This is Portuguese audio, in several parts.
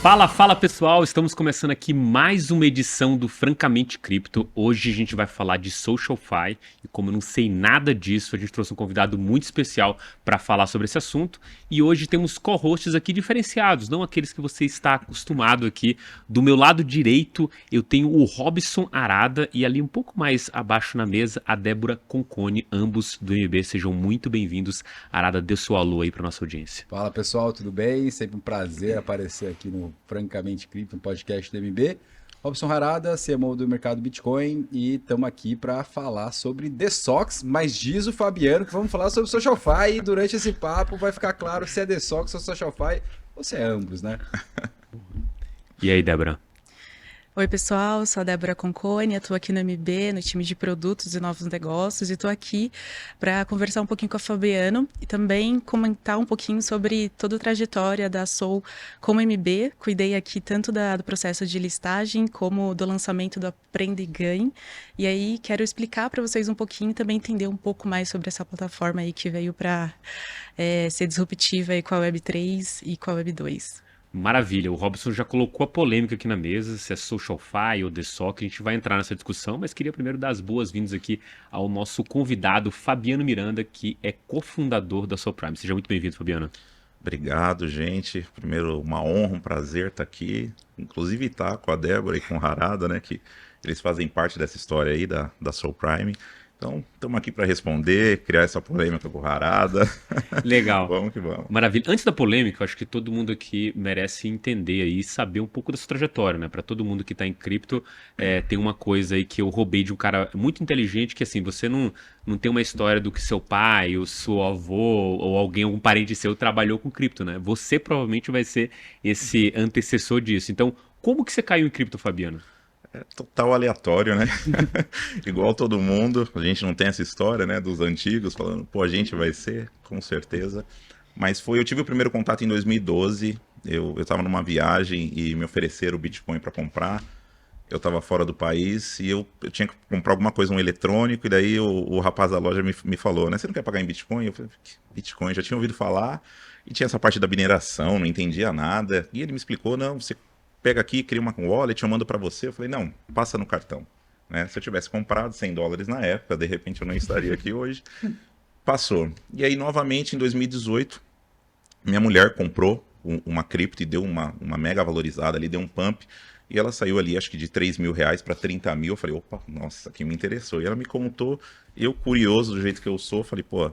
Fala, fala pessoal, estamos começando aqui mais uma edição do Francamente Cripto. Hoje a gente vai falar de SocialFi e como eu não sei nada disso, a gente trouxe um convidado muito especial para falar sobre esse assunto. E hoje temos co-hosts aqui diferenciados, não aqueles que você está acostumado aqui. Do meu lado direito eu tenho o Robson Arada e ali um pouco mais abaixo na mesa a Débora Concone, ambos do MB. Sejam muito bem-vindos. Arada, dê seu alô aí para nossa audiência. Fala pessoal, tudo bem? Sempre um prazer aparecer aqui no Francamente Cripto, um podcast do MB. Robson Harada, CMO do mercado Bitcoin, e estamos aqui para falar sobre The Sox, mas diz o Fabiano que vamos falar sobre SocialFi e durante esse papo vai ficar claro se é The Sox ou SocialFi ou se é ambos, né? E aí, Débora? Oi, pessoal, sou a Débora Concone, estou aqui no MB, no time de produtos e novos negócios, e estou aqui para conversar um pouquinho com a Fabiano e também comentar um pouquinho sobre toda a trajetória da Soul como MB. Cuidei aqui tanto do processo de listagem como do lançamento do Aprenda e Ganhe. E aí quero explicar para vocês um pouquinho e também entender um pouco mais sobre essa plataforma aí que veio para ser disruptiva aí com a Web3 e com a Web2. Maravilha, o Robson já colocou a polêmica aqui na mesa, se é SocialFi ou The Soc, a gente vai entrar nessa discussão, mas queria primeiro dar as boas-vindas aqui ao nosso convidado Fabiano Miranda, que é cofundador da SoulPrime. Seja muito bem-vindo, Fabiano. Obrigado, gente. Primeiro, uma honra, um prazer estar aqui, inclusive estar com a Débora e com o Harada, né, que eles fazem parte dessa história aí da SoulPrime. Então, estamos aqui para responder, criar essa polêmica com o Harada. Legal. Vamos que vamos. Maravilha. Antes da polêmica, eu acho que todo mundo aqui merece entender aí, saber um pouco da sua trajetória, né? Para todo mundo que está em cripto, tem uma coisa aí que eu roubei de um cara muito inteligente, que assim, você não tem uma história do que seu pai, o seu avô, ou alguém, algum parente seu trabalhou com cripto, né? Você provavelmente vai ser esse antecessor disso. Então, como que você caiu em cripto, Fabiano? É total aleatório, né? Igual todo mundo, a gente não tem essa história, né, dos antigos falando, pô, a gente vai ser, com certeza. Mas eu tive o primeiro contato em 2012, eu estava numa viagem e me ofereceram o Bitcoin para comprar. Eu estava fora do país e eu tinha que comprar alguma coisa, um eletrônico, e daí o rapaz da loja me falou, né, você não quer pagar em Bitcoin? Eu falei, Bitcoin, já tinha ouvido falar, e tinha essa parte da mineração, não entendia nada. E ele me explicou, não, você pega aqui, cria uma wallet, eu mando para você. Eu falei, não, passa no cartão. Né? Se eu tivesse comprado $100 na época, de repente eu não estaria aqui hoje. Passou. E aí, novamente, em 2018, minha mulher comprou uma cripto e deu uma mega valorizada ali, deu um pump. E ela saiu ali, acho que de R$3.000 para 30 mil. Eu falei, opa, nossa, isso aqui me interessou. E ela me contou, eu curioso do jeito que eu sou, falei, pô,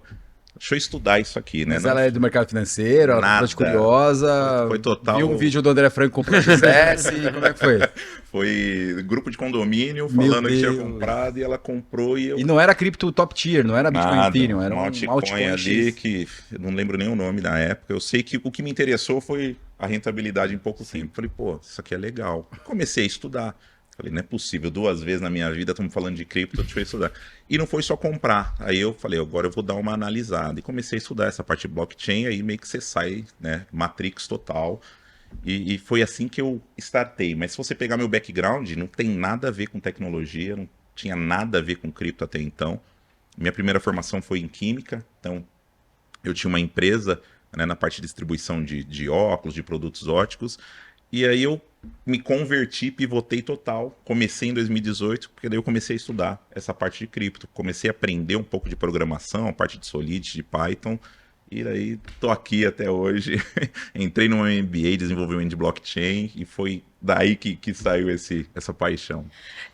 deixa eu estudar isso aqui, né? Mas ela é do mercado financeiro, ela Nada. é curiosa, Foi total. viu um vídeo do André Franco comprando XS, como é que foi? Foi grupo de condomínio Meu falando que tinha Deus. comprado e ela comprou e eu... E não era cripto top tier, não era Bitcoin Nada, Ethereum, era um um altcoin ali X. que eu não lembro nem o nome na época. Eu sei que o que me interessou foi a rentabilidade em pouco tempo. Falei, pô, isso aqui é legal. Comecei a estudar. Falei, não é possível, 2 vezes na minha vida estamos falando de cripto, deixa eu estudar. E não foi só comprar. Aí eu falei, agora eu vou dar uma analisada. E comecei a estudar essa parte de blockchain, aí meio que você sai, né, Matrix total. E foi assim que eu startei. Mas se você pegar meu background, não tem nada a ver com tecnologia, não tinha nada a ver com cripto até então. Minha primeira formação foi em química, então eu tinha uma empresa, né, na parte de distribuição de óculos, de produtos óticos. E aí eu me converti, pivotei total. Comecei em 2018, porque daí eu comecei a estudar essa parte de cripto. Comecei a aprender um pouco de programação, a parte de Solidity, de Python. E daí tô aqui até hoje. Entrei no MBA, desenvolvimento de blockchain, e foi daí que saiu essa paixão.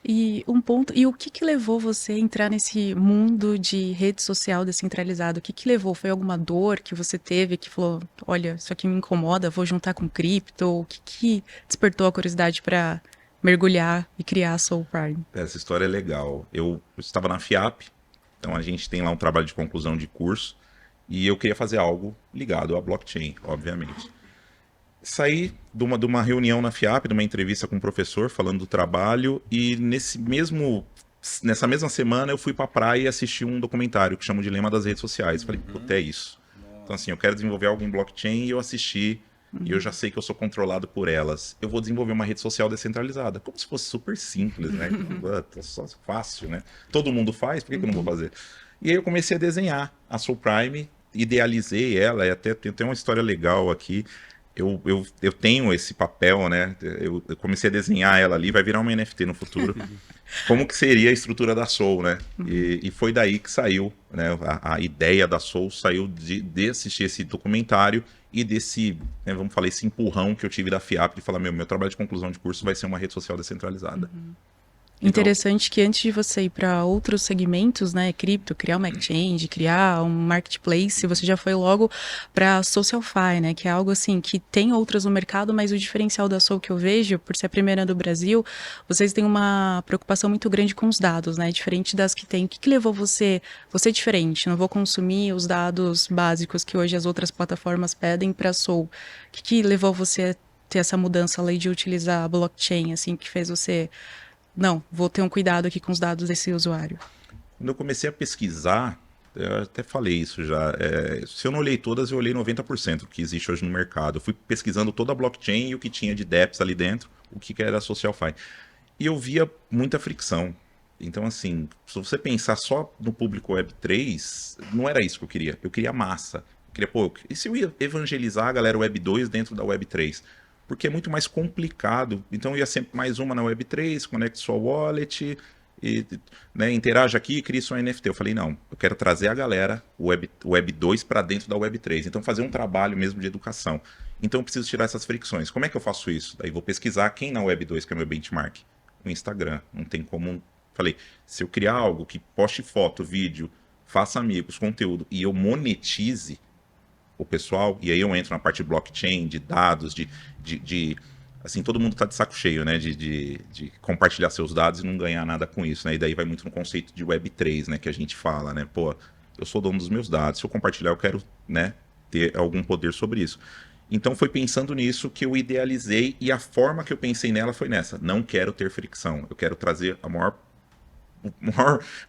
E o que levou você a entrar nesse mundo de rede social descentralizado? O que levou? Foi alguma dor que você teve que falou, olha, isso aqui me incomoda, vou juntar com cripto? O que despertou a curiosidade para mergulhar e criar a SoulPrime? Essa história é legal. Eu estava na FIAP, então a gente tem lá um trabalho de conclusão de curso, e eu queria fazer algo ligado à blockchain, obviamente. Saí de uma reunião na FIAP, de uma entrevista com um professor falando do trabalho, e nessa mesma semana eu fui para a praia e assisti um documentário que chama O Dilema das Redes Sociais. Falei, puta, é isso. Então assim, eu quero desenvolver algo em blockchain e eu assisti, e eu já sei que eu sou controlado por elas. Eu vou desenvolver uma rede social descentralizada, como se fosse super simples, né? Só fácil, né? Todo mundo faz, por que eu não vou fazer? E aí eu comecei a desenhar a SoulPrime, idealizei ela, e até tem uma história legal aqui, eu tenho esse papel, né? Eu comecei a desenhar ela ali, vai virar uma NFT no futuro. Como que seria a estrutura da Soul, né? E foi daí que saiu, né? A ideia da Soul saiu de assistir esse documentário e desse, né, vamos falar, esse empurrão que eu tive da FIAP de falar, meu trabalho de conclusão de curso vai ser uma rede social descentralizada. Interessante que antes de você ir para outros segmentos, né, cripto, criar uma exchange, criar um marketplace, você já foi logo para SocialFi, né, que é algo assim que tem outras no mercado, mas o diferencial da Soul que eu vejo, por ser a primeira do Brasil, vocês têm uma preocupação muito grande com os dados, né, diferente das que tem. O que levou você diferente? Não vou consumir os dados básicos que hoje as outras plataformas pedem para a Soul. O que levou você a ter essa mudança ali de utilizar a blockchain, assim, que fez você não, vou ter um cuidado aqui com os dados desse usuário? Quando eu comecei a pesquisar, eu até falei isso já, se eu não olhei todas, eu olhei 90% do que existe hoje no mercado. Eu fui pesquisando toda a blockchain e o que tinha de dApps ali dentro, o que era SocialFi. E eu via muita fricção. Então, assim, se você pensar só no público Web3, não era isso que eu queria. Eu queria massa. Eu queria, pô, e se eu ia evangelizar a galera Web2 dentro da Web3? Porque é muito mais complicado. Então, eu ia sempre mais uma na Web3, conecte sua wallet, e, né, interaja aqui e crie sua NFT. Eu falei, não, eu quero trazer a galera Web 2 para dentro da Web 3. Então, fazer um trabalho mesmo de educação. Então, eu preciso tirar essas fricções. Como é que eu faço isso? Daí, vou pesquisar quem na Web 2, que é meu benchmark. O Instagram. Não tem como... Falei, se eu criar algo que poste foto, vídeo, faça amigos, conteúdo, e eu monetize o pessoal, e aí eu entro na parte de blockchain, de dados, assim, todo mundo tá de saco cheio, né, de compartilhar seus dados e não ganhar nada com isso, né, e daí vai muito no conceito de Web3, né, que a gente fala, né, pô, eu sou dono dos meus dados, se eu compartilhar eu quero, né, ter algum poder sobre isso. Então foi pensando nisso que eu idealizei, e a forma que eu pensei nela foi nessa, não quero ter fricção, eu quero trazer a maior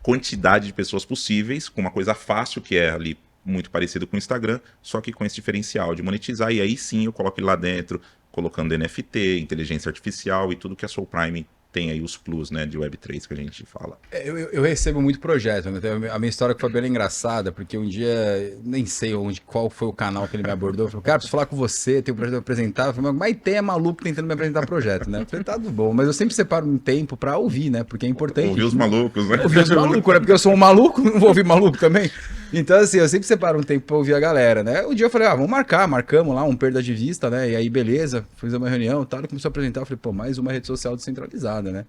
quantidade de pessoas possíveis, com uma coisa fácil que é ali, muito parecido com o Instagram, só que com esse diferencial de monetizar, e aí sim eu coloco ele lá dentro, colocando NFT, inteligência artificial e tudo que a Soul Prime tem aí, os plus, né, de Web3 que a gente fala. Eu recebo muito projeto, né? A minha história com o Fabiano é engraçada, porque um dia, nem sei qual foi o canal que ele me abordou, falou, cara, preciso falar com você, tem um projeto pra apresentar, eu falei, mas tem maluco tentando me apresentar projeto, né? Eu falei, tá tudo bom, mas eu sempre separo um tempo pra ouvir, né? Porque é importante. Ouvir os malucos, né? Ouvir os malucos, né? Porque eu sou um maluco, não vou ouvir maluco também. Então, assim, eu sempre separo um tempo pra ouvir a galera, né? Um dia eu falei, vamos marcamos lá um perda de vista, né? E aí, beleza, fiz uma reunião e tal, ele começou a apresentar, eu falei, pô, mais uma rede social descentralizada, né?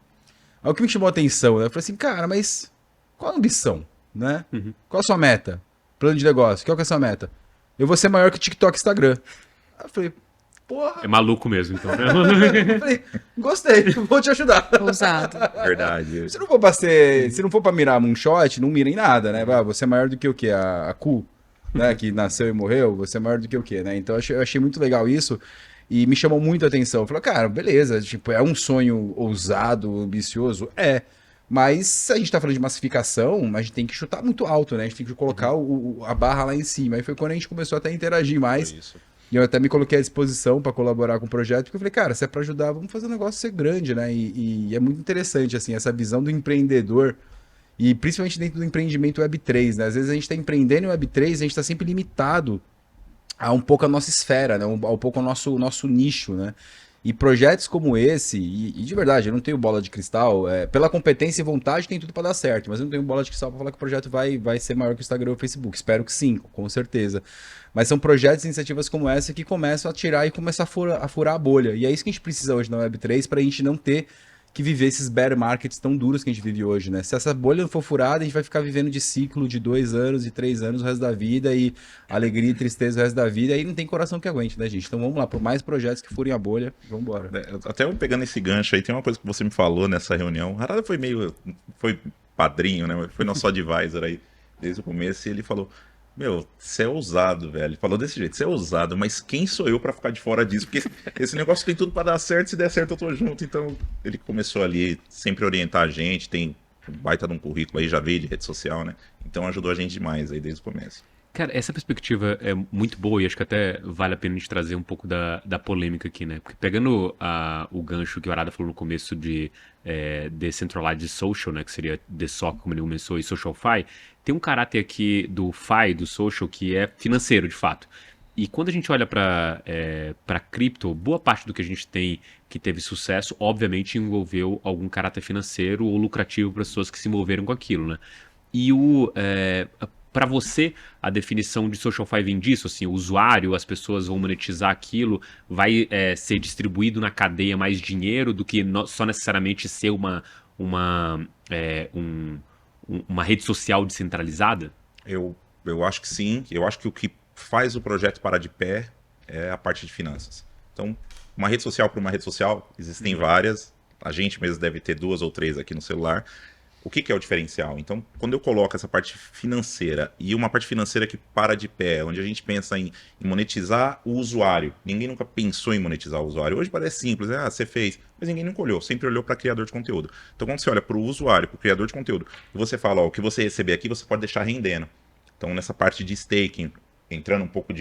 Aí o que me chamou a atenção, né? Eu falei assim, cara, mas qual a ambição, né? Qual a sua meta? Plano de negócio, qual que é a sua meta? Eu vou ser maior que o TikTok e Instagram. Aí eu falei, porra. É maluco mesmo, então. Eu falei, gostei, vou te ajudar. Ousado. Verdade. Se não for pra mirar moonshot, não mira em nada, né? Você é maior do que o quê? A Cu, né? Que nasceu e morreu, você é maior do que o quê, né? Então eu achei muito legal isso. E me chamou muito a atenção. Eu falei, cara, beleza, tipo, é um sonho ousado, ambicioso? É. Mas se a gente tá falando de massificação, a gente tem que chutar muito alto, né? A gente tem que colocar a barra lá em cima. Aí foi quando a gente começou até a interagir mais. E eu até me coloquei à disposição para colaborar com o projeto, porque eu falei, cara, se é para ajudar, vamos fazer um negócio ser grande, né? E é muito interessante, assim, essa visão do empreendedor, e principalmente dentro do empreendimento Web3, né? Às vezes a gente está empreendendo em Web3, a gente está sempre limitado a um pouco a nossa esfera, né? Um pouco ao nosso nicho, né? E projetos como esse, e de verdade, eu não tenho bola de cristal, pela competência e vontade tem tudo para dar certo, mas eu não tenho bola de cristal para falar que o projeto vai ser maior que o Instagram ou o Facebook. Espero que sim, com certeza. Mas são projetos e iniciativas como essa que começam a tirar e começar a furar a bolha. E é isso que a gente precisa hoje na Web3 para a gente não ter que viver esses bear markets tão duros que a gente vive hoje, né? Se essa bolha não for furada, a gente vai ficar vivendo de ciclo de 2 anos e 3 anos o resto da vida, e alegria e tristeza o resto da vida, e aí não tem coração que aguente, né, gente? Então vamos lá, por mais projetos que furem a bolha, vamos embora. Até eu pegando esse gancho aí, tem uma coisa que você me falou nessa reunião. O Harada foi padrinho, né? Foi nosso advisor aí desde o começo, e ele falou, meu, você é ousado, velho. Ele falou desse jeito, você é ousado, mas quem sou eu pra ficar de fora disso? Porque esse negócio tem tudo pra dar certo, se der certo eu tô junto. Então ele começou ali sempre a orientar a gente, tem um baita de um currículo aí, já veio de rede social, né? Então ajudou a gente demais aí desde o começo. Cara, essa perspectiva é muito boa e acho que até vale a pena a gente trazer um pouco da polêmica aqui, né? Porque pegando o gancho que o Arada falou no começo de Decentralized Social, né? Que seria DSOC, como ele começou, e SocialFi, tem um caráter aqui do Fi, do Social, que é financeiro, de fato. E quando a gente olha para cripto, boa parte do que a gente tem que teve sucesso, obviamente envolveu algum caráter financeiro ou lucrativo para as pessoas que se envolveram com aquilo, né? E para você, a definição de SocialFi vem disso, assim, o usuário, as pessoas vão monetizar aquilo, vai ser distribuído na cadeia mais dinheiro do que só necessariamente ser uma rede social descentralizada? Eu acho que sim. Eu acho que o que faz o projeto parar de pé é a parte de finanças. Então, uma rede social para uma rede social, existem várias. A gente mesmo deve ter 2 ou 3 aqui no celular. O que é o diferencial? Então, quando eu coloco essa parte financeira e uma parte financeira que para de pé, onde a gente pensa em monetizar o usuário. Ninguém nunca pensou em monetizar o usuário. Hoje parece simples, você fez, mas ninguém nunca olhou, sempre olhou para criador de conteúdo. Então, quando você olha para o usuário, para o criador de conteúdo, e você fala, o que você receber aqui, você pode deixar rendendo. Então, nessa parte de staking, entrando um pouco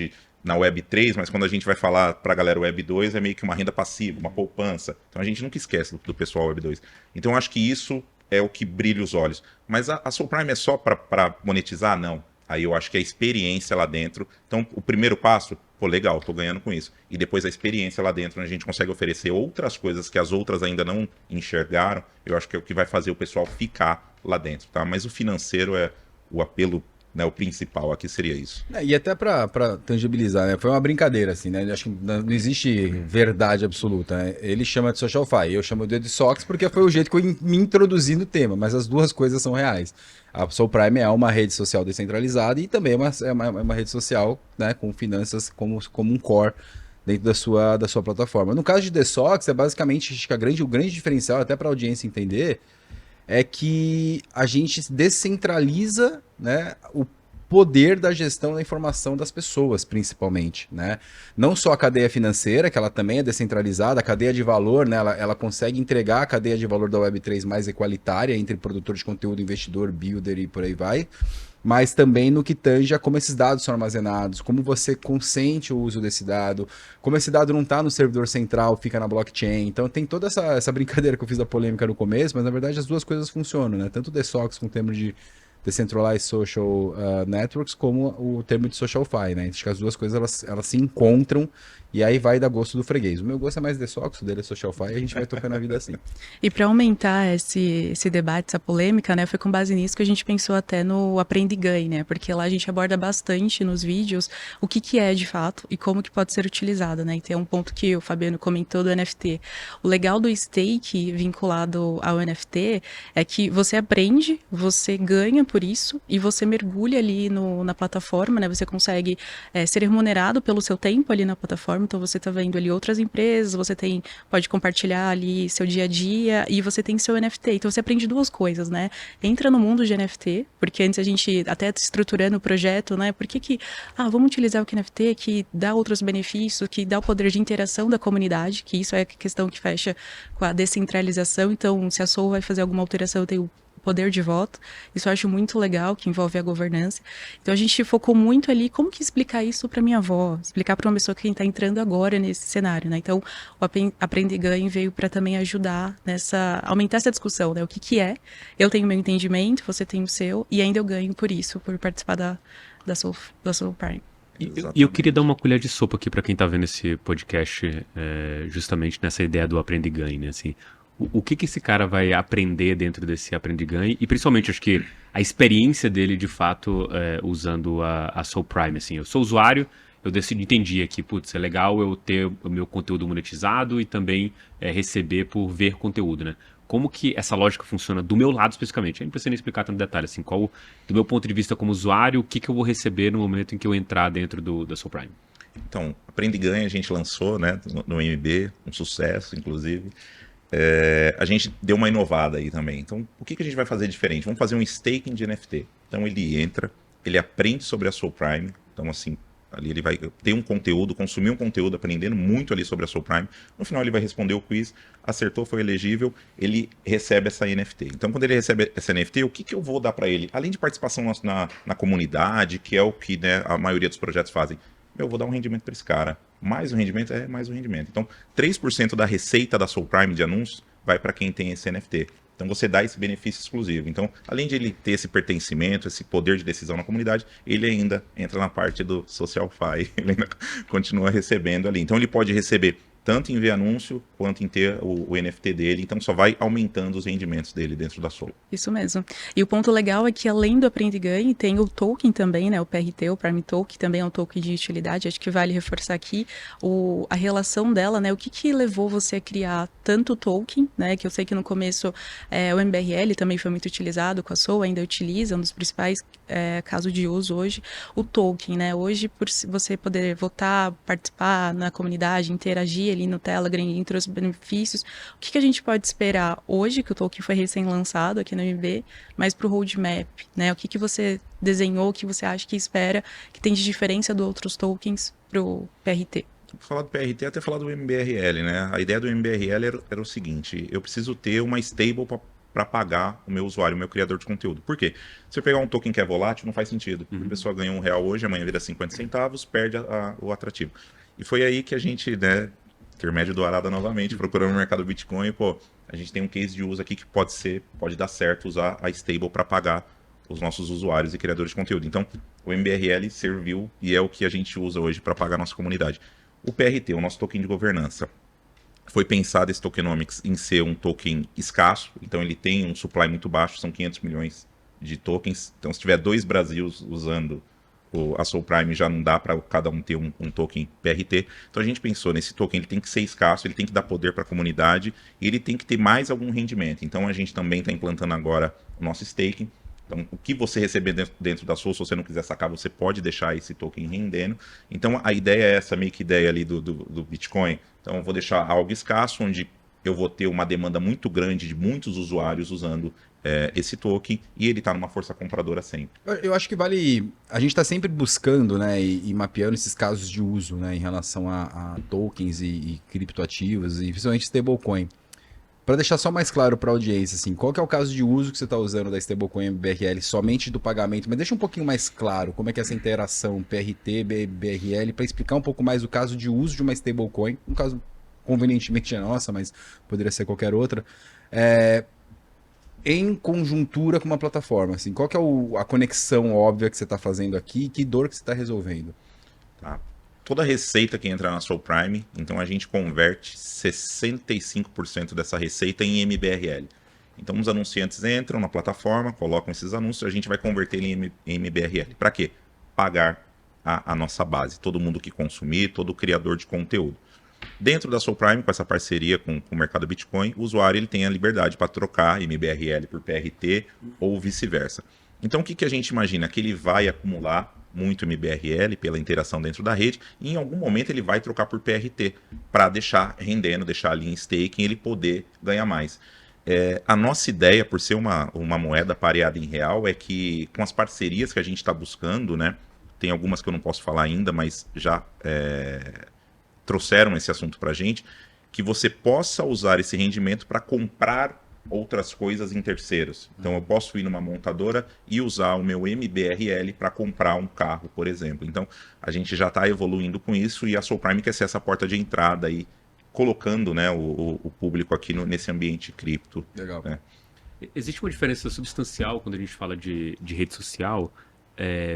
na Web 3, mas quando a gente vai falar para a galera Web 2, é meio que uma renda passiva, uma poupança. Então, a gente nunca esquece do pessoal Web 2. Então, eu acho que isso é o que brilha os olhos. Mas a Soul Prime é só para monetizar? Não. Aí eu acho que a experiência lá dentro... Então, o primeiro passo, legal, tô ganhando com isso. E depois a experiência lá dentro, onde a gente consegue oferecer outras coisas que as outras ainda não enxergaram, eu acho que é o que vai fazer o pessoal ficar lá dentro, tá? Mas o financeiro é o apelo, né, o principal aqui seria isso. E até para tangibilizar, né? Foi uma brincadeira, assim, né? Acho que não existe verdade absoluta, né? Ele chama de SocialFi, eu chamo de Sox porque foi o jeito que eu me introduzi no tema, mas as duas coisas são reais. A Soul Prime é uma rede social descentralizada e também é uma rede social, né, com finanças como um core dentro da sua plataforma. No caso de The Sox, é basicamente, acho que o grande diferencial, até para a audiência entender, é que a gente descentraliza, né, o poder da gestão da informação das pessoas, principalmente, né? Não só a cadeia financeira, que ela também é descentralizada, a cadeia de valor, né, ela consegue entregar a cadeia de valor da Web3 mais equalitária entre produtor de conteúdo, investidor, builder e por aí vai, mas também no que tange a como esses dados são armazenados, como você consente o uso desse dado, como esse dado não está no servidor central, fica na blockchain. Então tem toda essa brincadeira que eu fiz da polêmica no começo, mas na verdade as duas coisas funcionam, né? Tanto o DSOX com o termo de Decentralized Social Networks, como o termo de SocialFi, né? Acho que as duas coisas elas se encontram e aí vai dar gosto do freguês. O meu gosto é mais DSOX, o dele é SocialFi, e a gente vai tocando a vida assim. E para aumentar esse debate, essa polêmica, né, foi com base nisso que a gente pensou até no Aprende e Ganhe, né? Porque lá a gente aborda bastante nos vídeos o que é de fato e como que pode ser utilizado, né? E tem um ponto que o Fabiano comentou do NFT. O legal do stake vinculado ao NFT é que você aprende, você ganha por isso e você mergulha ali na plataforma, né? Você consegue ser remunerado pelo seu tempo ali na plataforma. Então você está vendo ali outras empresas, você pode compartilhar ali seu dia a dia e você tem seu NFT. Então você aprende duas coisas, né? Entra no mundo de NFT, porque antes a gente até estruturando o projeto, né? Por que vamos utilizar o NFT que dá outros benefícios, que dá o poder de interação da comunidade, que isso é a questão que fecha com a descentralização. Então, se a Soul vai fazer alguma alteração, eu tenho poder de voto. Isso eu acho muito legal, que envolve a governança. Então a gente focou muito ali como que explicar isso para minha avó, explicar para uma pessoa que está entrando agora nesse cenário, né? Então o Aprende e Ganhe veio para também ajudar aumentar essa discussão, né? O que é? Eu tenho o meu entendimento, você tem o seu e ainda eu ganho por isso, por participar da Soul Prime. E eu queria dar uma colher de sopa aqui para quem está vendo esse podcast, justamente nessa ideia do Aprende e Ganhe, né? Assim, o que esse cara vai aprender dentro desse Aprende e Ganhe, e principalmente acho que a experiência dele de fato usando a Soul Prime, assim, eu sou usuário, eu entendi aqui, putz, é legal eu ter o meu conteúdo monetizado e também receber por ver conteúdo, né? Como que essa lógica funciona do meu lado especificamente? Eu não precisa nem explicar tanto detalhe, assim, do meu ponto de vista como usuário, o que eu vou receber no momento em que eu entrar dentro da Soul Prime? Então, Aprende e Ganhe a gente lançou, né, no MB, um sucesso, inclusive. A gente deu uma inovada aí também. Então, o que a gente vai fazer diferente? Vamos fazer um staking de NFT. Então, ele entra, ele aprende sobre a Soul Prime. Então, assim, ali ele vai ter um conteúdo, consumir um conteúdo, aprendendo muito ali sobre a Soul Prime. No final, ele vai responder o quiz, acertou, foi elegível, ele recebe essa NFT. Então, quando ele recebe essa NFT, o que eu vou dar para ele? Além de participação na comunidade, que é o que, né, a maioria dos projetos fazem, eu vou dar um rendimento para esse cara. Mais um rendimento mais um rendimento. Então, 3% da receita da Soul Prime de anúncios vai para quem tem esse NFT. Então você dá esse benefício exclusivo. Então, além de ele ter esse pertencimento, esse poder de decisão na comunidade, ele ainda entra na parte do Social-Fi, ele ainda continua recebendo ali. Então ele pode receber tanto em ver anúncio, quanto em ter o NFT dele. Então só vai aumentando os rendimentos dele dentro da Soul. Isso mesmo. E o ponto legal é que além do Aprende e Ganhe, tem o token também, né? O PRT, o Prime Token, também é um token de utilidade. Acho que vale reforçar aqui a relação dela, né? O que levou você a criar tanto token, né? Que eu sei que no começo o MBRL também foi muito utilizado com a Soul, ainda utiliza, um dos principais casos de uso hoje. O token, né? Hoje, por você poder votar, participar na comunidade, interagir ali no Telegram, entre os benefícios, o que a gente pode esperar hoje, que o token foi recém-lançado aqui no MB, mas para o roadmap, né? O que você desenhou, o que você acha que espera, que tem de diferença dos outros tokens para o PRT? Falar do PRT até falar do MBRL, né? A ideia do MBRL era o seguinte, eu preciso ter uma stable para pagar o meu usuário, o meu criador de conteúdo. Por quê? Se eu pegar um token que é volátil, não faz sentido. A pessoa ganha R$1 hoje, amanhã vira 50 centavos, perde o atrativo. E foi aí que a gente, né, intermédio do Arada novamente, procurando no mercado Bitcoin, pô, a gente tem um case de uso aqui que pode dar certo usar a stable para pagar os nossos usuários e criadores de conteúdo. Então, o MBRL serviu e é o que a gente usa hoje para pagar a nossa comunidade. O PRT, o nosso token de governança, foi pensado esse tokenomics em ser um token escasso, então ele tem um supply muito baixo, são 500 milhões de tokens. Então, se tiver 2 Brasils usando a Soul Prime, já não dá para cada um ter um token PRT. Então a gente pensou nesse token, ele tem que ser escasso, ele tem que dar poder para a comunidade e ele tem que ter mais algum rendimento. Então a gente também está implantando agora o nosso staking. Então o que você receber dentro da Soul, se você não quiser sacar, você pode deixar esse token rendendo. Então a ideia é essa, meio que ideia ali do Bitcoin. Então eu vou deixar algo escasso, onde eu vou ter uma demanda muito grande de muitos usuários usando esse token, e ele está numa força compradora sempre. Eu acho que vale... A gente está sempre buscando, né, e mapeando esses casos de uso, né, em relação a tokens e criptoativos, e principalmente stablecoin. Para deixar só mais claro para a audiência, assim, qual que é o caso de uso que você está usando da stablecoin MBRL somente do pagamento? Mas deixa um pouquinho mais claro como é que é essa interação PRT, BRL, para explicar um pouco mais o caso de uso de uma stablecoin, um caso convenientemente é nossa, mas poderia ser qualquer outra, em conjuntura com uma plataforma, assim, qual que é a conexão óbvia que você está fazendo aqui e que dor que você está resolvendo? Tá. Toda receita que entra na Soul Prime, então a gente converte 65% dessa receita em MBRL. Então os anunciantes entram na plataforma, colocam esses anúncios, a gente vai converter ele em MBRL. Para quê? Pagar a nossa base, todo mundo que consumir, todo criador de conteúdo. Dentro da Soul Prime, com essa parceria com o mercado Bitcoin, o usuário ele tem a liberdade para trocar MBRL por PRT ou vice-versa. Então o que a gente imagina? Que ele vai acumular muito MBRL pela interação dentro da rede e em algum momento ele vai trocar por PRT para deixar rendendo, deixar ali em staking e ele poder ganhar mais. A nossa ideia, por ser uma moeda pareada em real, é que com as parcerias que a gente está buscando, né, tem algumas que eu não posso falar ainda, mas já trouxeram esse assunto para a gente, que você possa usar esse rendimento para comprar outras coisas em terceiros. Então eu posso ir numa montadora e usar o meu MBRL para comprar um carro, por exemplo. Então a gente já está evoluindo com isso e a Soul Prime quer ser essa porta de entrada aí, colocando, né, o público aqui nesse ambiente cripto. Legal. Né? Existe uma diferença substancial quando a gente fala de rede social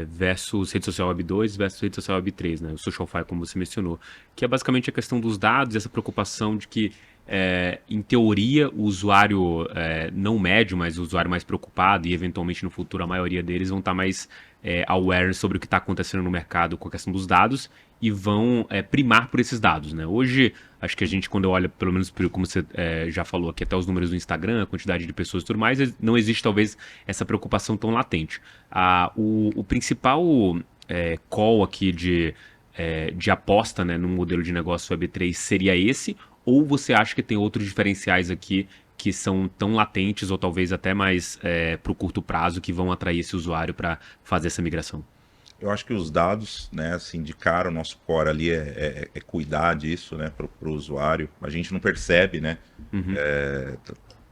versus rede social Web 2 versus rede social Web 3, né? O SocialFi, como você mencionou, que é basicamente a questão dos dados, essa preocupação de que, em teoria, o usuário não médio, mas o usuário mais preocupado e, eventualmente, no futuro, a maioria deles vão estar mais aware sobre o que está acontecendo no mercado com a questão dos dados e vão primar por esses dados, né? Hoje, acho que a gente, quando olha, pelo menos como você já falou aqui, até os números do Instagram, a quantidade de pessoas e tudo mais, não existe, talvez, essa preocupação tão latente. O principal call aqui de aposta, né, no modelo de negócio Web3 seria esse? Ou você acha que tem outros diferenciais aqui que são tão latentes ou talvez até mais para o curto prazo que vão atrair esse usuário para fazer essa migração? Eu acho que os dados, né, assim, de cara, o nosso core ali é cuidar disso, né, para o usuário. A gente não percebe, né,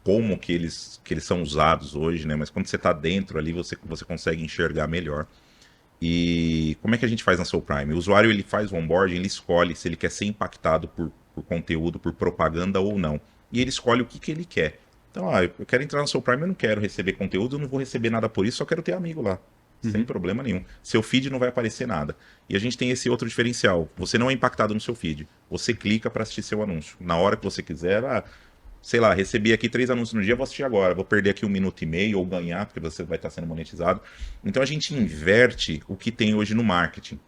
como que eles são usados hoje, né, mas quando você está dentro ali, você consegue enxergar melhor. E como é que a gente faz na Soul Prime? O usuário, ele faz o onboarding, ele escolhe se ele quer ser impactado por conteúdo, por propaganda ou não. E ele escolhe o que ele quer. Então, eu quero entrar no seu Prime, eu não quero receber conteúdo, eu não vou receber nada por isso, só quero ter amigo lá. Sem problema nenhum. Seu feed não vai aparecer nada. E a gente tem esse outro diferencial. Você não é impactado no seu feed. Você clica para assistir seu anúncio. Na hora que você quiser, sei lá, recebi aqui 3 anúncios no dia, vou assistir agora. Vou perder aqui 1 minuto e meio ou ganhar, porque você vai estar sendo monetizado. Então a gente inverte o que tem hoje no marketing.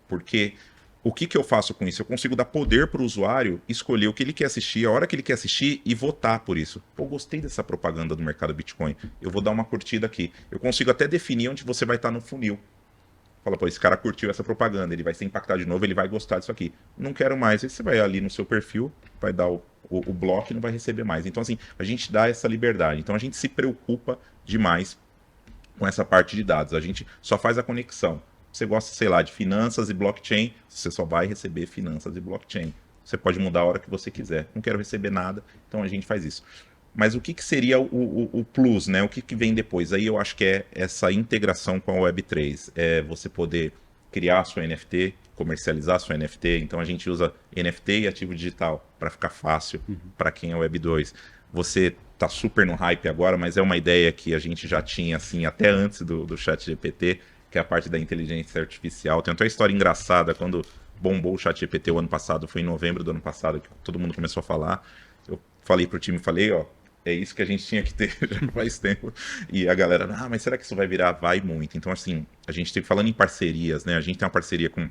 Porque o que eu faço com isso? Eu consigo dar poder para o usuário escolher o que ele quer assistir, a hora que ele quer assistir e votar por isso. Pô, gostei dessa propaganda do mercado Bitcoin. Eu vou dar uma curtida aqui. Eu consigo até definir onde você vai estar no funil. Fala, pô, esse cara curtiu essa propaganda, ele vai ser impactado de novo, ele vai gostar disso aqui. Não quero mais. Aí você vai ali no seu perfil, vai dar o bloco e não vai receber mais. Então, assim, a gente dá essa liberdade. Então, a gente se preocupa demais com essa parte de dados. A gente só faz a conexão. Você gosta, sei lá, de finanças e blockchain, você só vai receber finanças e blockchain. Você pode mudar a hora que você quiser. Não quero receber nada, então a gente faz isso. Mas o que seria o plus, né? O que vem depois? Aí eu acho que é essa integração com a Web3. É você poder criar a sua NFT, comercializar a sua NFT. Então a gente usa NFT e ativo digital para ficar fácil para quem é Web 2. Você tá super no hype agora, mas é uma ideia que a gente já tinha assim até antes do ChatGPT, que é a parte da inteligência artificial. Tem até uma história engraçada, quando bombou o ChatGPT o ano passado, foi em novembro do ano passado que todo mundo começou a falar. Eu falei pro time, é isso que a gente tinha que ter já faz tempo. E a galera, mas será que isso vai virar? Vai muito. Então, assim, a gente tem, falando em parcerias, né? A gente tem uma parceria com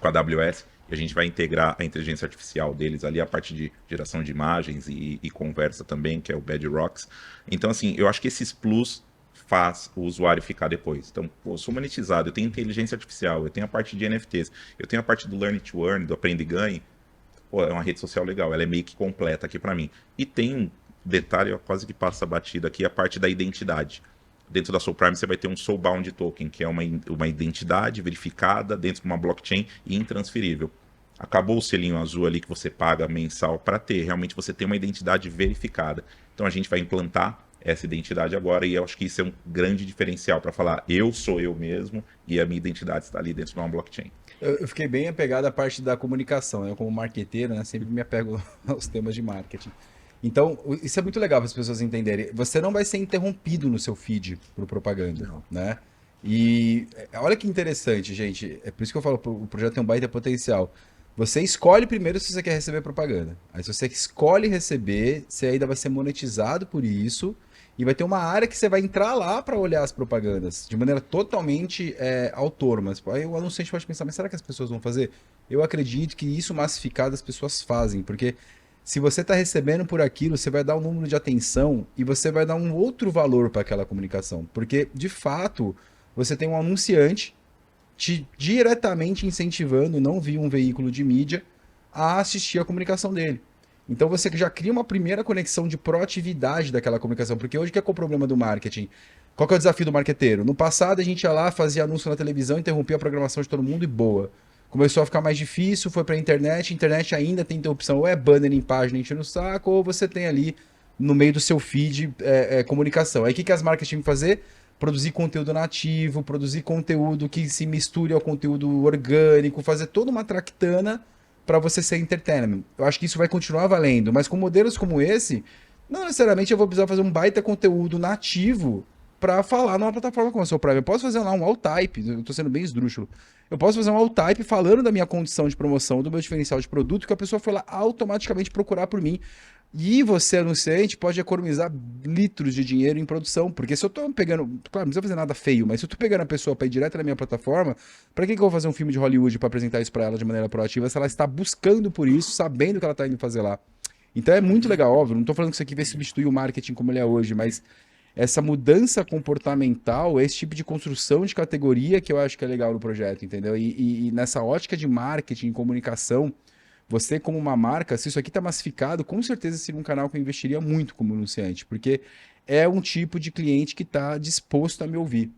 a AWS e a gente vai integrar a inteligência artificial deles ali, a parte de geração de imagens e conversa também, que é o Bedrocks. Então, assim, eu acho que esses plus faz o usuário ficar depois. Então, eu sou monetizado, eu tenho inteligência artificial, eu tenho a parte de NFTs, eu tenho a parte do Learn to Earn, do Aprende e Ganhe. Pô, é uma rede social legal, ela é meio que completa aqui para mim. E tem um detalhe, quase que passa batida aqui, a parte da identidade. Dentro da Soul Prime você vai ter um Soulbound Token, que é uma identidade verificada dentro de uma blockchain e intransferível. Acabou o selinho azul ali que você paga mensal para ter, realmente você tem uma identidade verificada. Então a gente vai implantar essa identidade agora, e eu acho que isso é um grande diferencial para falar, eu sou eu mesmo e a minha identidade está ali dentro de uma blockchain. Eu fiquei bem apegado à parte da comunicação, né? Eu como marqueteiro, né, sempre me apego aos temas de marketing. Então, isso é muito legal para as pessoas entenderem. Você não vai ser interrompido no seu feed por propaganda, né? E olha que interessante, gente. É por isso que eu falo, o projeto tem um baita potencial. Você escolhe primeiro se você quer receber propaganda. Aí se você escolhe receber, você ainda vai ser monetizado por isso. E vai ter uma área que você vai entrar lá para olhar as propagandas de maneira totalmente autônoma. Aí o anunciante pode pensar, mas será que as pessoas vão fazer? Eu acredito que isso massificado as pessoas fazem, porque se você está recebendo por aquilo, você vai dar um número de atenção e você vai dar um outro valor para aquela comunicação. Porque, de fato, você tem um anunciante te diretamente incentivando, não via um veículo de mídia, a assistir a comunicação dele. Então você já cria uma primeira conexão de proatividade daquela comunicação, porque hoje que é o problema do marketing? Qual que é o desafio do marqueteiro? No passado a gente ia lá, fazia anúncio na televisão, interrompia a programação de todo mundo e boa. Começou a ficar mais difícil, foi para a internet ainda tem interrupção, ou é banner em página enchendo o saco, ou você tem ali no meio do seu feed comunicação. Aí o que as marcas tinham que fazer? Produzir conteúdo nativo, produzir conteúdo que se misture ao conteúdo orgânico, fazer toda uma tractana para você ser entertainment. Eu acho que isso vai continuar valendo, mas com modelos como esse, não necessariamente eu vou precisar fazer um baita conteúdo nativo para falar numa plataforma como a Soul Prime. Eu posso fazer lá um alt-type, eu tô sendo bem esdrúxulo. Eu posso fazer um alt-type falando da minha condição de promoção, do meu diferencial de produto, que a pessoa foi lá automaticamente procurar por mim. E você, anunciante, pode economizar litros de dinheiro em produção. Porque se eu tô pegando... Claro, não precisa fazer nada feio, mas se eu tô pegando a pessoa para ir direto na minha plataforma, para que eu vou fazer um filme de Hollywood para apresentar isso para ela de maneira proativa se ela está buscando por isso, sabendo que ela tá indo fazer lá? Então é muito legal, óbvio. Não tô falando que isso aqui vai substituir o marketing como ele é hoje, mas essa mudança comportamental, esse tipo de construção de categoria que eu acho que é legal no projeto, entendeu? E nessa ótica de marketing, comunicação, você como uma marca, se isso aqui está massificado, com certeza seria um canal que eu investiria muito como anunciante, porque é um tipo de cliente que está disposto a me ouvir,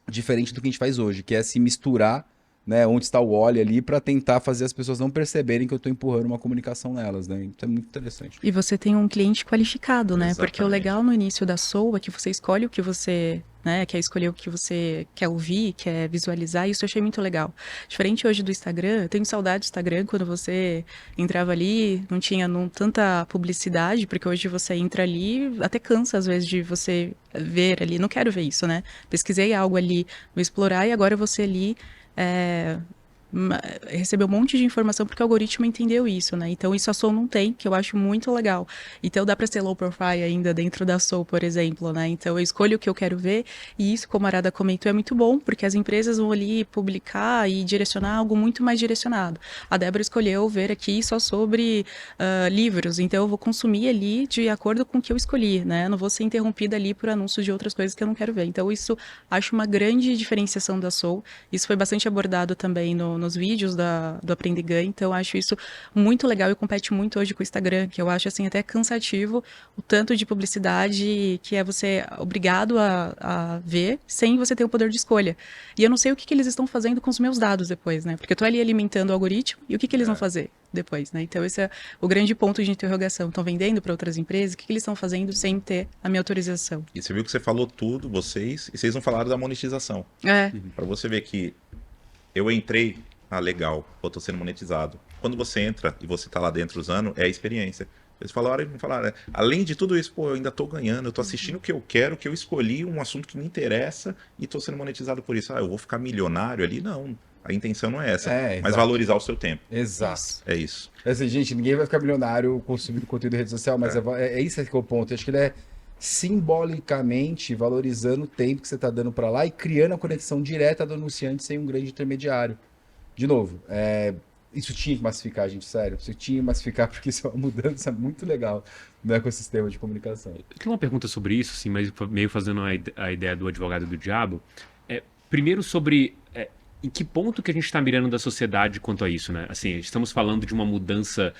diferente do que a gente faz hoje, que é se misturar né, onde está o óleo ali para tentar fazer as pessoas não perceberem que eu estou empurrando uma comunicação nelas, né? Isso é muito interessante. E você tem um cliente qualificado, né? Porque o Exatamente. legal no início da Soul é que você escolhe o que você, né, quer escolher o que você quer ouvir, quer visualizar, e isso eu achei muito legal. Diferente hoje do Instagram, eu tenho saudade do Instagram quando você entrava ali, não tinha tanta publicidade, porque hoje você entra ali, até cansa às vezes de você ver ali, não quero ver isso, né? Pesquisei algo ali, vou explorar, e agora você ali é, recebeu um monte de informação porque o algoritmo entendeu isso, né? Então isso a Soul não tem, que eu acho muito legal. Então dá para ser low profile ainda dentro da Soul, por exemplo, né? Então eu escolho o que eu quero ver e isso, como a Arada comentou, é muito bom porque as empresas vão ali publicar e direcionar algo muito mais direcionado. A Débora escolheu ver aqui só sobre livros, então eu vou consumir ali de acordo com o que eu escolhi, né? Eu não vou ser interrompida ali por anúncios de outras coisas que eu não quero ver. Então isso acho uma grande diferenciação da Soul. Isso foi bastante abordado também nos vídeos do Aprende e Ganhe, então eu acho isso muito legal e compete muito hoje com o Instagram, que eu acho assim até cansativo o tanto de publicidade que é você obrigado a ver sem você ter o poder de escolha. E eu não sei o que eles estão fazendo com os meus dados depois, né? Porque eu tô ali alimentando o algoritmo e o que eles vão fazer depois, né? Então esse é o grande ponto de interrogação. Estão vendendo para outras empresas? O que eles estão fazendo sem ter a minha autorização? E você viu que você falou tudo, vocês, e vocês não falaram da monetização. É. Para você ver que eu entrei, legal, pô, tô sendo monetizado. Quando você entra e você tá lá dentro usando, é a experiência. Eles falaram, além de tudo isso, pô, eu ainda tô ganhando, eu tô assistindo o que eu quero, que eu escolhi um assunto que me interessa e tô sendo monetizado por isso. Eu vou ficar milionário ali? Não, a intenção não é essa, mas exato. valorizar o seu tempo. Exato. É isso. Assim, gente, ninguém vai ficar milionário consumindo conteúdo de rede social, mas é isso que é o ponto. Eu acho que ele é simbolicamente valorizando o tempo que você está dando para lá e criando a conexão direta do anunciante sem um grande intermediário. De novo, isso tinha que massificar, gente, sério. Isso tinha que massificar porque isso é uma mudança muito legal no ecossistema de comunicação. Eu tenho uma pergunta sobre isso, assim, mas meio fazendo a ideia do advogado do diabo. Primeiro sobre em que ponto que a gente está mirando da sociedade quanto a isso, né? Assim, estamos falando de uma mudança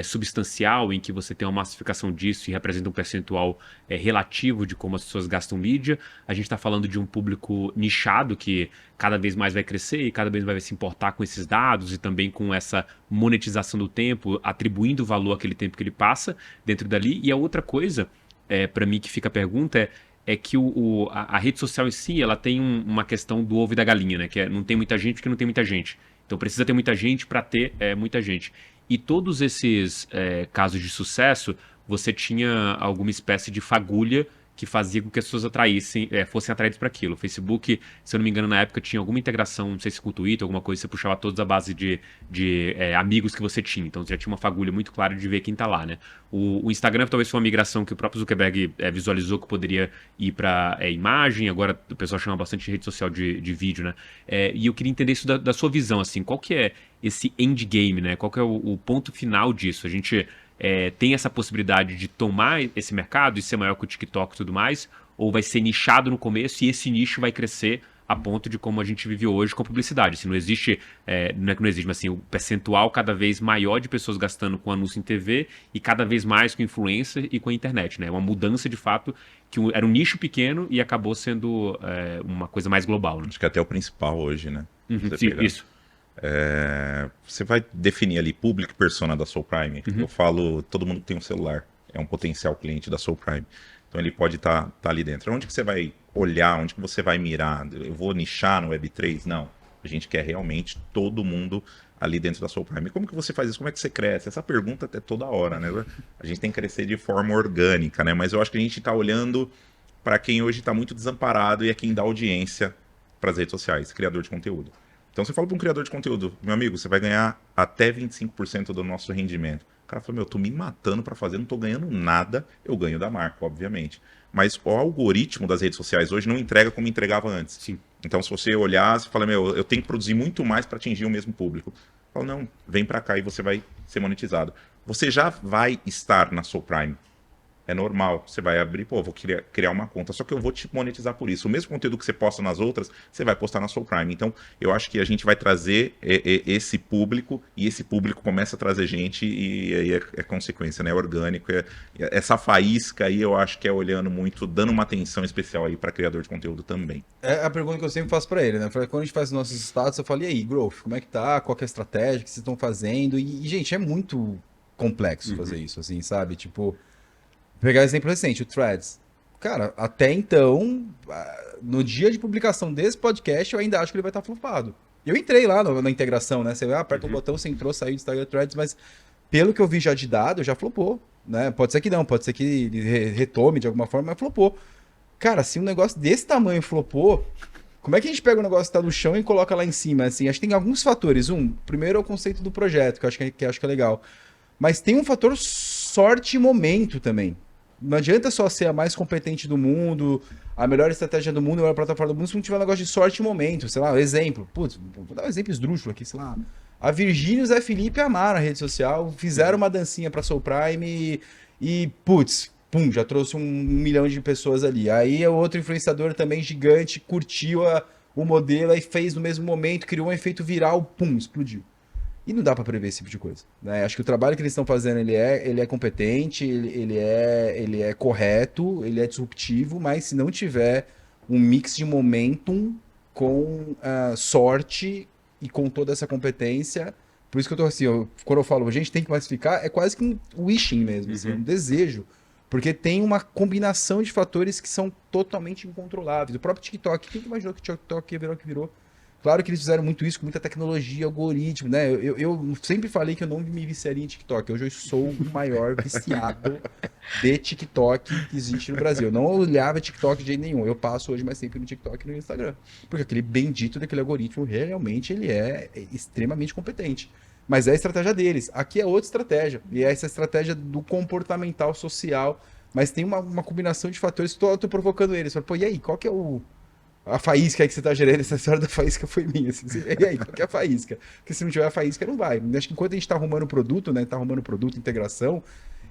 substancial em que você tem uma massificação disso e representa um percentual relativo de como as pessoas gastam mídia. A gente está falando de um público nichado que cada vez mais vai crescer e cada vez mais vai se importar com esses dados e também com essa monetização do tempo, atribuindo valor àquele tempo que ele passa dentro dali. E a outra coisa, para mim, que fica a pergunta é que a rede social em si, ela tem uma questão do ovo e da galinha, né? Que não tem muita gente porque não tem muita gente. Então precisa ter muita gente para ter muita gente. E todos esses casos de sucesso, você tinha alguma espécie de fagulha que fazia com que as pessoas fossem atraídas para aquilo. O Facebook, se eu não me engano, na época tinha alguma integração, não sei se com o Twitter, alguma coisa, você puxava todos a base de amigos que você tinha. Então você já tinha uma fagulha muito clara de ver quem tá lá, né? O Instagram talvez foi uma migração que o próprio Zuckerberg visualizou que poderia ir para imagem, agora o pessoal chama bastante de rede social de vídeo, né? E eu queria entender isso da sua visão, assim, qual que é esse endgame, né? Qual que é o ponto final disso? A gente tem essa possibilidade de tomar esse mercado e ser maior que o TikTok e tudo mais, ou vai ser nichado no começo e esse nicho vai crescer a ponto de como a gente vive hoje com a publicidade. Assim, não existe, não é que não existe, mas assim, o percentual cada vez maior de pessoas gastando com anúncio em TV e cada vez mais com influencer e com a internet, né? Uma mudança de fato que era um nicho pequeno e acabou sendo uma coisa mais global, né? Acho que é até o principal hoje, né? Sim, isso. Você vai definir ali público e persona da Soul Prime. Eu falo, todo mundo tem um celular, é um potencial cliente da Soul Prime. Então ele pode estar ali dentro. Onde que você vai olhar, onde que você vai mirar? Eu vou nichar no Web3? Não. A gente quer realmente todo mundo ali dentro da Soul Prime. Como que você faz isso? Como é que você cresce? Essa pergunta até toda hora, né? A gente tem que crescer de forma orgânica, né? Mas eu acho que a gente está olhando para quem hoje está muito desamparado e é quem dá audiência para as redes sociais, criador de conteúdo. Então você fala para um criador de conteúdo, meu amigo, você vai ganhar até 25% do nosso rendimento. O cara fala, eu tô me matando para fazer, não tô ganhando nada, eu ganho da marca, obviamente. Mas o algoritmo das redes sociais hoje não entrega como entregava antes. Sim. Então se você olhar, você fala, eu tenho que produzir muito mais para atingir o mesmo público. Fala, não, vem para cá e você vai ser monetizado. Você já vai estar na Soul Prime. É normal. Você vai abrir, pô, vou criar uma conta, só que eu vou te monetizar por isso. O mesmo conteúdo que você posta nas outras, você vai postar na Soul Prime. Então, eu acho que a gente vai trazer esse público, e esse público começa a trazer gente, e aí é consequência, né? É orgânico. Essa faísca aí, eu acho que é olhando muito, dando uma atenção especial aí para criador de conteúdo também. É a pergunta que eu sempre faço pra ele, né? Quando a gente faz os nossos status, eu falo, e aí, Growth, como é que tá? Qual que é a estratégia que vocês estão fazendo? E, gente, é muito complexo fazer isso, assim, sabe? Tipo, pegar exemplo recente, o Threads. Cara, até então, no dia de publicação desse podcast, eu ainda acho que ele vai estar flopado. Eu entrei lá na integração, né? Você aperta um botão, você entrou, saiu do Instagram Threads, mas pelo que eu vi já de dado, já flopou, né? Pode ser que não, pode ser que ele retome de alguma forma, mas flopou. Cara, se um negócio desse tamanho flopou, como é que a gente pega um negócio que tá no chão e coloca lá em cima? Assim, acho que tem alguns fatores. Primeiro é o conceito do projeto, que eu acho que é legal. Mas tem um fator sorte e momento também. Não adianta só ser a mais competente do mundo, a melhor estratégia do mundo, a melhor plataforma do mundo, se não tiver um negócio de sorte e momento. Sei lá, exemplo. Putz, vou dar um exemplo esdrúxulo aqui, sei lá. A Virgínia e o Zé Felipe amaram a rede social, fizeram uma dancinha pra Soul Prime e putz, pum, já trouxe 1 milhão de pessoas ali. Aí o outro influenciador também gigante curtiu o modelo e fez no mesmo momento, criou um efeito viral, pum, explodiu. E não dá para prever esse tipo de coisa, né? Acho que o trabalho que eles estão fazendo, ele é competente, ele é correto, ele é disruptivo, mas se não tiver um mix de momentum com sorte e com toda essa competência, por isso que eu tô assim, quando eu falo, a gente tem que massificar, é quase que um wishing mesmo, assim, um desejo, porque tem uma combinação de fatores que são totalmente incontroláveis. O próprio TikTok, quem que imaginou que o TikTok ia virar o que virou? Claro que eles fizeram muito isso com muita tecnologia, algoritmo, né? Eu sempre falei que eu não me viciaria em TikTok. Hoje eu sou o maior viciado de TikTok que existe no Brasil. Eu não olhava TikTok de jeito nenhum. Eu passo hoje mais sempre no TikTok e no Instagram. Porque aquele bendito daquele algoritmo, realmente, ele é extremamente competente. Mas é a estratégia deles. Aqui é outra estratégia. E é essa estratégia do comportamental social. Mas tem uma combinação de fatores que eu tô provocando eles. Pô, e aí, qual que é a faísca aí que você tá gerando? Essa história da faísca foi minha. Assim. E aí, qual que é a faísca? Porque se não tiver a faísca, não vai. Acho que enquanto a gente tá arrumando produto, né? Tá arrumando produto, integração,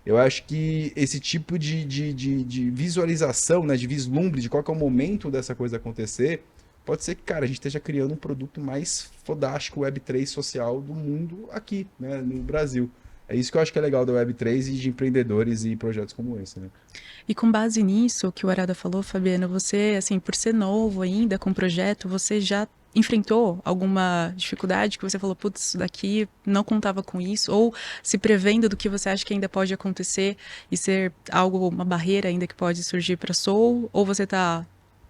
eu acho que esse tipo de visualização, né? De vislumbre de qual que é o momento dessa coisa acontecer, pode ser que, cara, a gente esteja criando um produto mais fodástico Web3 social do mundo aqui, né? No Brasil. É isso que eu acho que é legal da Web3 e de empreendedores e projetos como esse, né? E com base nisso que o Arada falou, Fabiano, você, assim, por ser novo ainda com o projeto, você já enfrentou alguma dificuldade que você falou, putz, isso daqui não contava com isso? Ou se prevendo do que você acha que ainda pode acontecer e ser algo, uma barreira ainda que pode surgir para a Soul? Ou você está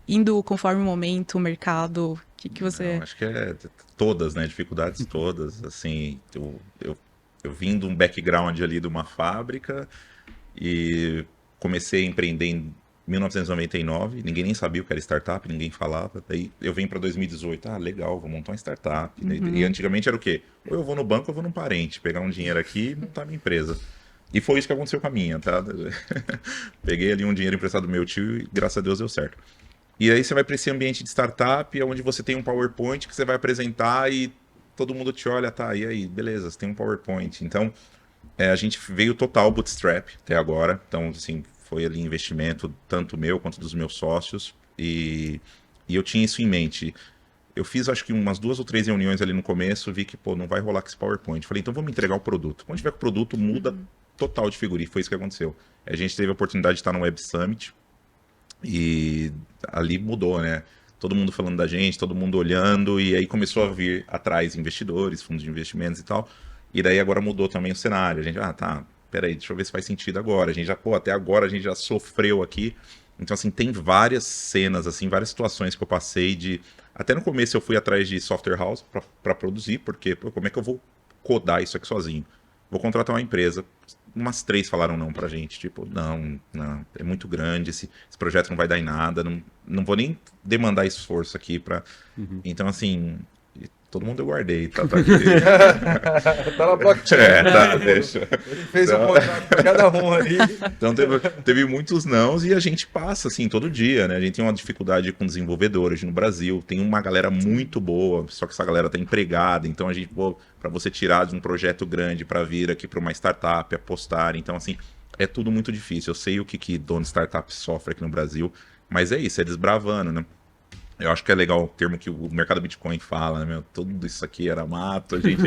indo conforme o momento, o mercado? O que você... Não, acho que é todas, né? Dificuldades todas. Assim, eu vim de um background ali de uma fábrica e comecei a empreender em 1999, ninguém nem sabia o que era startup, ninguém falava. Daí eu vim para 2018, legal, vou montar uma startup. E antigamente era o quê? Ou eu vou no banco ou eu vou num parente, pegar um dinheiro aqui e montar minha empresa. E foi isso que aconteceu com a minha, tá? Peguei ali um dinheiro emprestado do meu tio e graças a Deus deu certo. E aí você vai para esse ambiente de startup, onde você tem um PowerPoint que você vai apresentar e todo mundo te olha, tá, e aí, beleza, você tem um PowerPoint. Então, a gente veio total bootstrap até agora. Então, assim, foi ali investimento tanto meu quanto dos meus sócios. E eu tinha isso em mente. Eu fiz, acho que umas 2 ou 3 reuniões ali no começo, vi que, pô, não vai rolar com esse PowerPoint. Falei, então vamos entregar o produto. Quando tiver com o produto, muda total de figura. E foi isso que aconteceu. A gente teve a oportunidade de estar no Web Summit. E ali mudou, né? Todo mundo falando da gente, todo mundo olhando, e aí começou a vir atrás investidores, fundos de investimentos e tal. E daí agora mudou também o cenário. A gente, tá, peraí, deixa eu ver se faz sentido agora. A gente já, até agora a gente já sofreu aqui. Então, assim, tem várias cenas, assim, várias situações que eu passei de... Até no começo eu fui atrás de software house para produzir, porque, pô, como é que eu vou codar isso aqui sozinho? Vou contratar uma empresa. Umas 3 falaram não pra gente, tipo, não, é muito grande, esse projeto não vai dar em nada, não vou nem demandar esforço aqui pra... Então, assim, todo mundo eu guardei, tá aqui. Tá na blockchain. Tá, deixa. Ele fez um contrato pra cada um ali. Então teve muitos nãos e a gente passa, assim, todo dia, né? A gente tem uma dificuldade com desenvolvedores no Brasil, tem uma galera muito boa, só que essa galera tá empregada, então a gente, pô, para você tirar de um projeto grande para vir aqui para uma startup, apostar, então, assim, é tudo muito difícil. Eu sei o que dono de startup sofre aqui no Brasil, mas é isso, é desbravando, né? Eu acho que é legal o termo que o mercado Bitcoin fala, né, meu? Tudo isso aqui era mato, a gente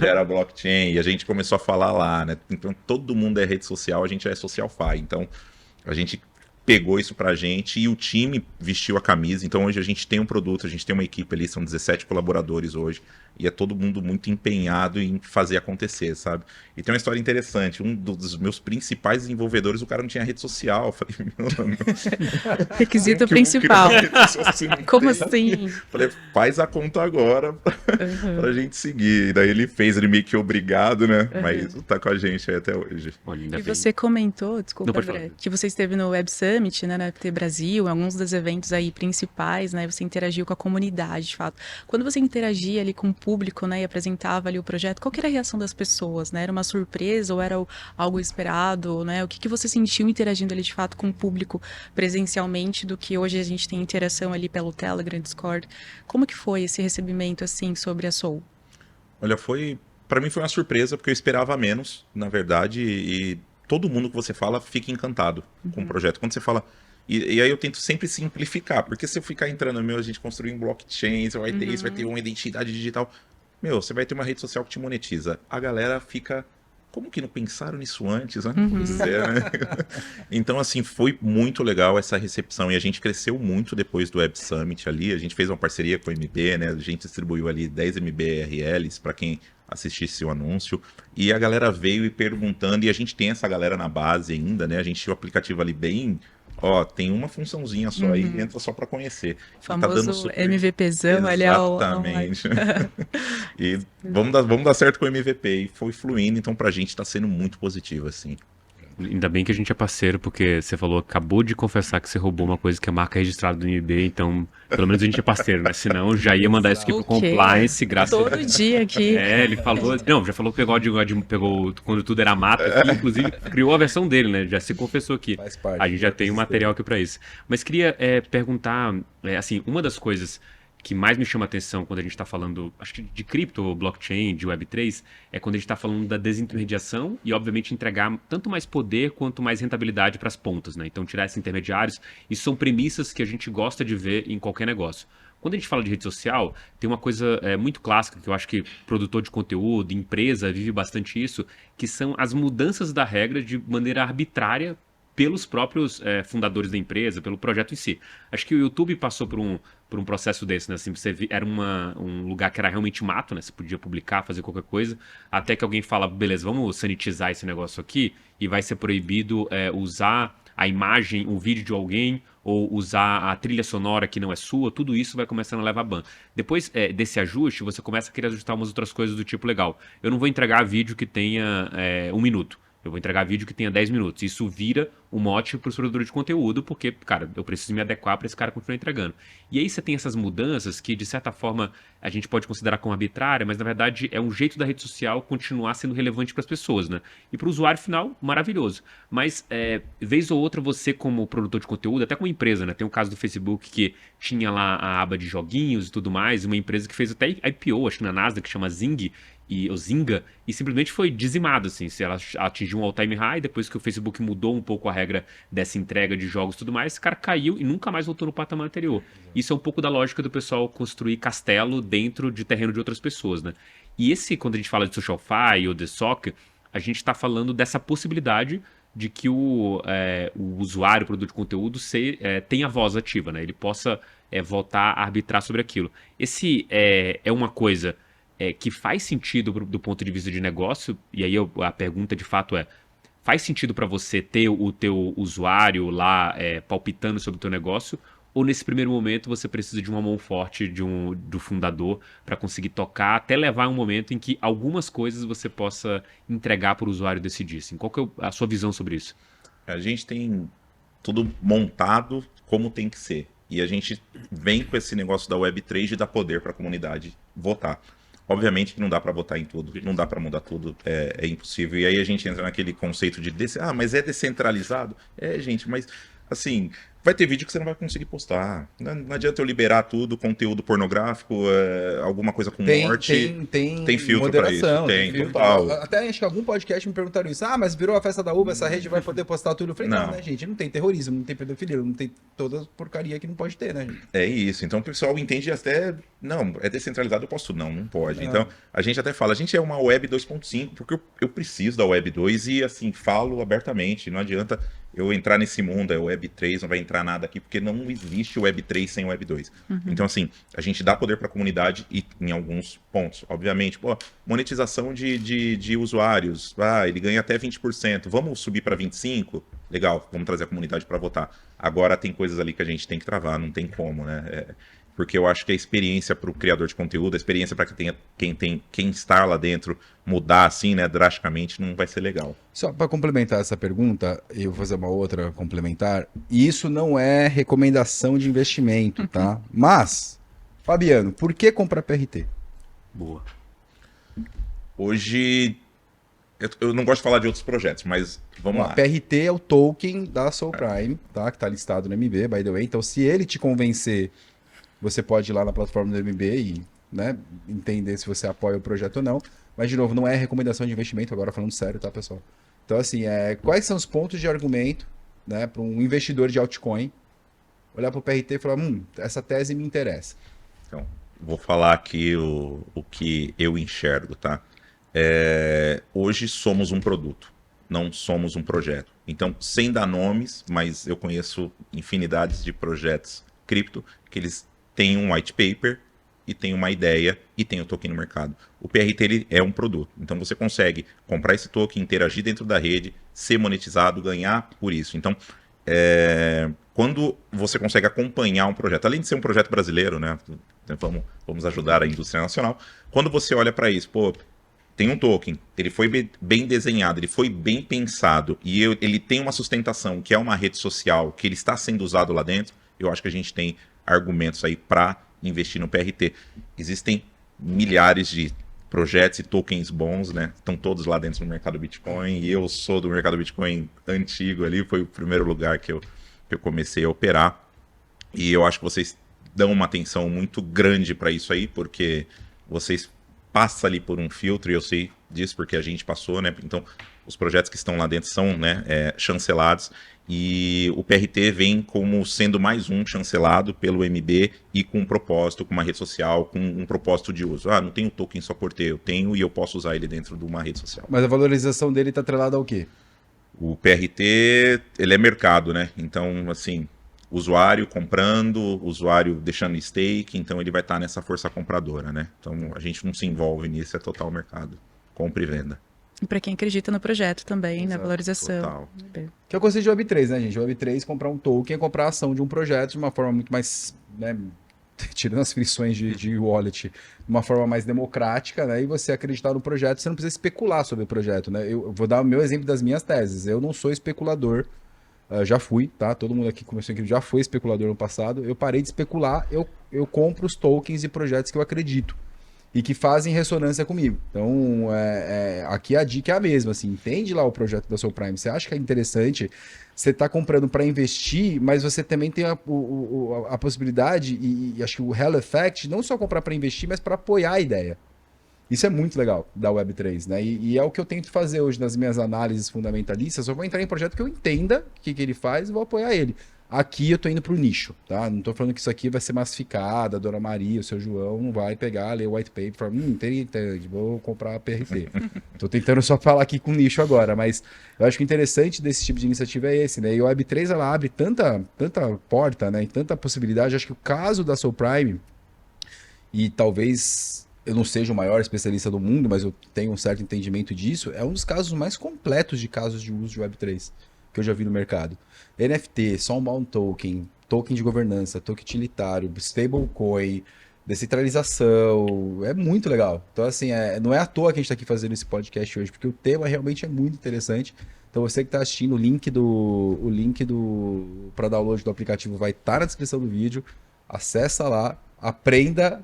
era blockchain, e a gente começou a falar lá, né? Então todo mundo é rede social, a gente é SocialFi. Então a gente pegou isso pra gente e o time vestiu a camisa. Então hoje a gente tem um produto, a gente tem uma equipe ali, são 17 colaboradores hoje, e é todo mundo muito empenhado em fazer acontecer, sabe? E tem uma história interessante, um dos meus principais desenvolvedores, o cara não tinha rede social. Eu falei, meu, Requisito como que eu vou criar principal. uma rede social se não Como tem? assim? Falei, faz a conta agora pra gente seguir. E daí ele fez, ele meio que obrigado, né? Mas tá com a gente aí até hoje. Olha, ainda E bem. você comentou, desculpa, Não, pode André, falar. que você esteve no Web Summit, né, na FT Brasil, em alguns dos eventos aí principais, né, você interagiu com a comunidade, de fato. Quando você interagia ali com o público, né, e apresentava ali o projeto, qual que era a reação das pessoas, né? Era uma surpresa ou era algo esperado, né? O que você sentiu interagindo ali, de fato, com o público presencialmente do que hoje a gente tem interação ali pelo Telegram, Discord? Como que foi esse recebimento, assim, sobre a Soul? Olha, pra mim foi uma surpresa, porque eu esperava menos, na verdade, e todo mundo que você fala fica encantado com o projeto. Quando você fala. E aí eu tento sempre simplificar, porque se eu ficar entrando, a gente construir um blockchain, você vai ter isso, vai ter uma identidade digital. Você vai ter uma rede social que te monetiza. A galera fica. Como que não pensaram nisso antes, né? Pois é, né? Então, assim, foi muito legal essa recepção e a gente cresceu muito depois do Web Summit ali. A gente fez uma parceria com a MB, né? A gente distribuiu ali 10 MBRLs para quem assistisse o anúncio. E a galera veio e perguntando, e a gente tem essa galera na base ainda, né? A gente tinha o aplicativo ali bem. Ó, tem uma funçãozinha só aí, entra só para conhecer. O famoso MVPzão ali Exatamente. E vamos dar certo com o MVP. E foi fluindo, então pra gente tá sendo muito positivo, assim. Ainda bem que a gente é parceiro, porque você falou, acabou de confessar que você roubou uma coisa que é marca registrada do MB, então pelo menos a gente é parceiro, né? Senão já ia mandar isso aqui pro compliance, graças a Todo dia aqui. É, ele falou. Não, já falou que pegou quando tudo era mato aqui, inclusive criou a versão dele, né? Já se confessou aqui. Faz parte A gente já do tem um sistema. material aqui pra isso. Mas queria perguntar, assim, uma das coisas que mais me chama a atenção quando a gente está falando, acho que de cripto, blockchain, de Web3, é quando a gente está falando da desintermediação e, obviamente, entregar tanto mais poder quanto mais rentabilidade para as pontas, né? Então, tirar esses intermediários, isso são premissas que a gente gosta de ver em qualquer negócio. Quando a gente fala de rede social, tem uma coisa muito clássica que eu acho que produtor de conteúdo, empresa, vive bastante isso, que são as mudanças da regra de maneira arbitrária pelos próprios fundadores da empresa, pelo projeto em si. Acho que o YouTube passou por um processo desse, né? Assim, era um lugar que era realmente mato, né? Você podia publicar, fazer qualquer coisa, até que alguém fala, beleza, vamos sanitizar esse negócio aqui e vai ser proibido usar a imagem, o vídeo de alguém ou usar a trilha sonora que não é sua, tudo isso vai começando a levar ban. Depois desse ajuste, você começa a querer ajustar umas outras coisas do tipo, legal, eu não vou entregar vídeo que tenha 1 minuto. Eu vou entregar vídeo que tenha 10 minutos. Isso vira um mote para os produtores de conteúdo, porque, cara, eu preciso me adequar para esse cara continuar entregando. E aí você tem essas mudanças que, de certa forma, a gente pode considerar como arbitrária, mas, na verdade, é um jeito da rede social continuar sendo relevante para as pessoas, né? E para o usuário final, maravilhoso. Mas, vez ou outra, você, como produtor de conteúdo, até como empresa, né? Tem o caso do Facebook que tinha lá a aba de joguinhos e tudo mais, uma empresa que fez até IPO, acho que na Nasdaq, que chama Zing, o Zynga, e simplesmente foi dizimado, assim, se ela atingiu um all-time high, depois que o Facebook mudou um pouco a regra dessa entrega de jogos e tudo mais, esse cara caiu e nunca mais voltou no patamar anterior. Isso é um pouco da lógica do pessoal construir castelo dentro de terreno de outras pessoas, né? E quando a gente fala de SocialFi ou de SOC, a gente está falando dessa possibilidade de que o usuário, o produtor de conteúdo, tenha voz ativa, né? Ele possa voltar a arbitrar sobre aquilo. Esse é uma coisa que faz sentido do ponto de vista de negócio, e aí a pergunta de fato faz sentido para você ter o teu usuário lá palpitando sobre o teu negócio, ou nesse primeiro momento você precisa de uma mão forte do fundador para conseguir tocar, até levar um momento em que algumas coisas você possa entregar para o usuário decidir? Assim, qual que é a sua visão sobre isso? A gente tem tudo montado como tem que ser, e a gente vem com esse negócio da Web3 de dar poder para a comunidade votar. Obviamente que não dá para votar em tudo, não dá para mudar tudo, é impossível. E aí a gente entra naquele conceito de mas é descentralizado? Gente, mas assim, vai ter vídeo que você não vai conseguir postar. Não adianta eu liberar tudo, conteúdo pornográfico, alguma coisa com morte. Tem filtro pra isso. moderação, Tem, filtro. total. Até acho que algum podcast me perguntaram isso. Ah, mas virou a festa da uva, essa rede vai poder postar tudo. Eu falei, não, Não. né, gente? Não tem terrorismo, não tem pedofilia, não tem toda a porcaria que não pode ter, né, gente? É isso. Então o pessoal entende até. Não, é descentralizado, eu posso. Não pode. Então a gente até fala, a gente é uma web 2.5, porque eu preciso da web 2 e assim, falo abertamente. Não adianta eu entrar nesse mundo, é web 3, não vai entrar nada aqui, porque não existe web 3 sem web 2. Então, assim, a gente dá poder para a comunidade e em alguns pontos. Obviamente, pô, monetização de usuários. Ele ganha até 20%. Vamos subir para 25%? Legal, vamos trazer a comunidade para votar. Agora tem coisas ali que a gente tem que travar, não tem como, né? Porque eu acho que a experiência para o criador de conteúdo, a experiência para quem está lá dentro mudar assim, né, drasticamente, não vai ser legal. Só para complementar essa pergunta, eu vou fazer uma outra complementar. Isso não é recomendação de investimento, tá? Mas, Fabiano, por que comprar PRT? Boa. Hoje, eu não gosto de falar de outros projetos, mas vamos lá. PRT é o token da Soul Prime, tá? Que tá listado no MB, by the way. Então, se ele te convencer, você pode ir lá na plataforma do MB e, né, entender se você apoia o projeto ou não. Mas, de novo, não é recomendação de investimento, agora falando sério, tá, pessoal? Então, assim, quais são os pontos de argumento, né, para um investidor de altcoin olhar para o PRT e falar, essa tese me interessa. Então, vou falar aqui o que eu enxergo, tá? Hoje somos um produto, não somos um projeto. Então, sem dar nomes, mas eu conheço infinidades de projetos cripto que eles têm um white paper e tem uma ideia e tem o token no mercado. O PRT ele é um produto. Então, você consegue comprar esse token, interagir dentro da rede, ser monetizado, ganhar por isso. Então, quando você consegue acompanhar um projeto, além de ser um projeto brasileiro, né? Vamos ajudar a indústria nacional. Quando você olha para isso, pô, tem um token, ele foi bem desenhado, ele foi bem pensado e ele tem uma sustentação que é uma rede social, que ele está sendo usado lá dentro, eu acho que a gente tem argumentos aí para investir no PRT. Existem milhares de projetos e tokens bons, né? Estão todos lá dentro do mercado Bitcoin e eu sou do mercado Bitcoin antigo ali, foi o primeiro lugar que eu comecei a operar e eu acho que vocês dão uma atenção muito grande para isso aí, porque vocês passam ali por um filtro e eu sei disso porque a gente passou, né? Então os projetos que estão lá dentro são, né, chancelados e o PRT vem como sendo mais um chancelado pelo MB e com um propósito, com uma rede social, com um propósito de uso. Não tenho token só por ter, eu tenho e eu posso usar ele dentro de uma rede social. Mas a valorização dele está atrelada ao quê? O PRT, ele é mercado, né? Então, assim, usuário comprando, usuário deixando stake, então ele vai estar nessa força compradora, né? Então a gente não se envolve nisso, é total mercado, compra e venda. E para quem acredita no projeto também, Exato, na valorização. total. Que é o conceito de Web3, né, gente? O Web3, comprar um token é comprar a ação de um projeto de uma forma muito mais, né, tirando as frições de wallet, de uma forma mais democrática, né? E você acreditar no projeto, você não precisa especular sobre o projeto, né? Eu vou dar o meu exemplo das minhas teses. Eu não sou especulador, já fui, tá? Todo mundo aqui que começou aqui já foi especulador no passado. Eu parei de especular, eu compro os tokens e projetos que eu acredito e que fazem ressonância comigo. Então, aqui a dica é a mesma, assim, entende lá o projeto da Soul Prime, você acha que é interessante, você está comprando para investir, mas você também tem a possibilidade, e acho que o Hell Effect, não só comprar para investir, mas para apoiar a ideia. Isso é muito legal da Web3, né? E é o que eu tento fazer hoje nas minhas análises fundamentalistas, eu vou entrar em projeto que eu entenda o que ele faz e vou apoiar ele. Aqui eu tô indo pro nicho, tá? Não tô falando que isso aqui vai ser massificado, a Dona Maria, o seu João não vai pegar, ler o white paper e falar, interessante, vou comprar a PRT. Tô tentando só falar aqui com nicho agora, mas eu acho que o interessante desse tipo de iniciativa é esse, né? E o Web3, ela abre tanta porta, né? E tanta possibilidade. Acho que o caso da Soul Prime, e talvez eu não seja o maior especialista do mundo, mas eu tenho um certo entendimento disso, é um dos casos mais completos de casos de uso de Web3 que eu já vi no mercado. NFT, Soulbound Token, token de governança, token utilitário, stablecoin, descentralização, é muito legal. Então, assim, não é à toa que a gente está aqui fazendo esse podcast hoje, porque o tema realmente é muito interessante. Então, você que está assistindo, o link para download do aplicativo vai estar na descrição do vídeo. Acessa lá, aprenda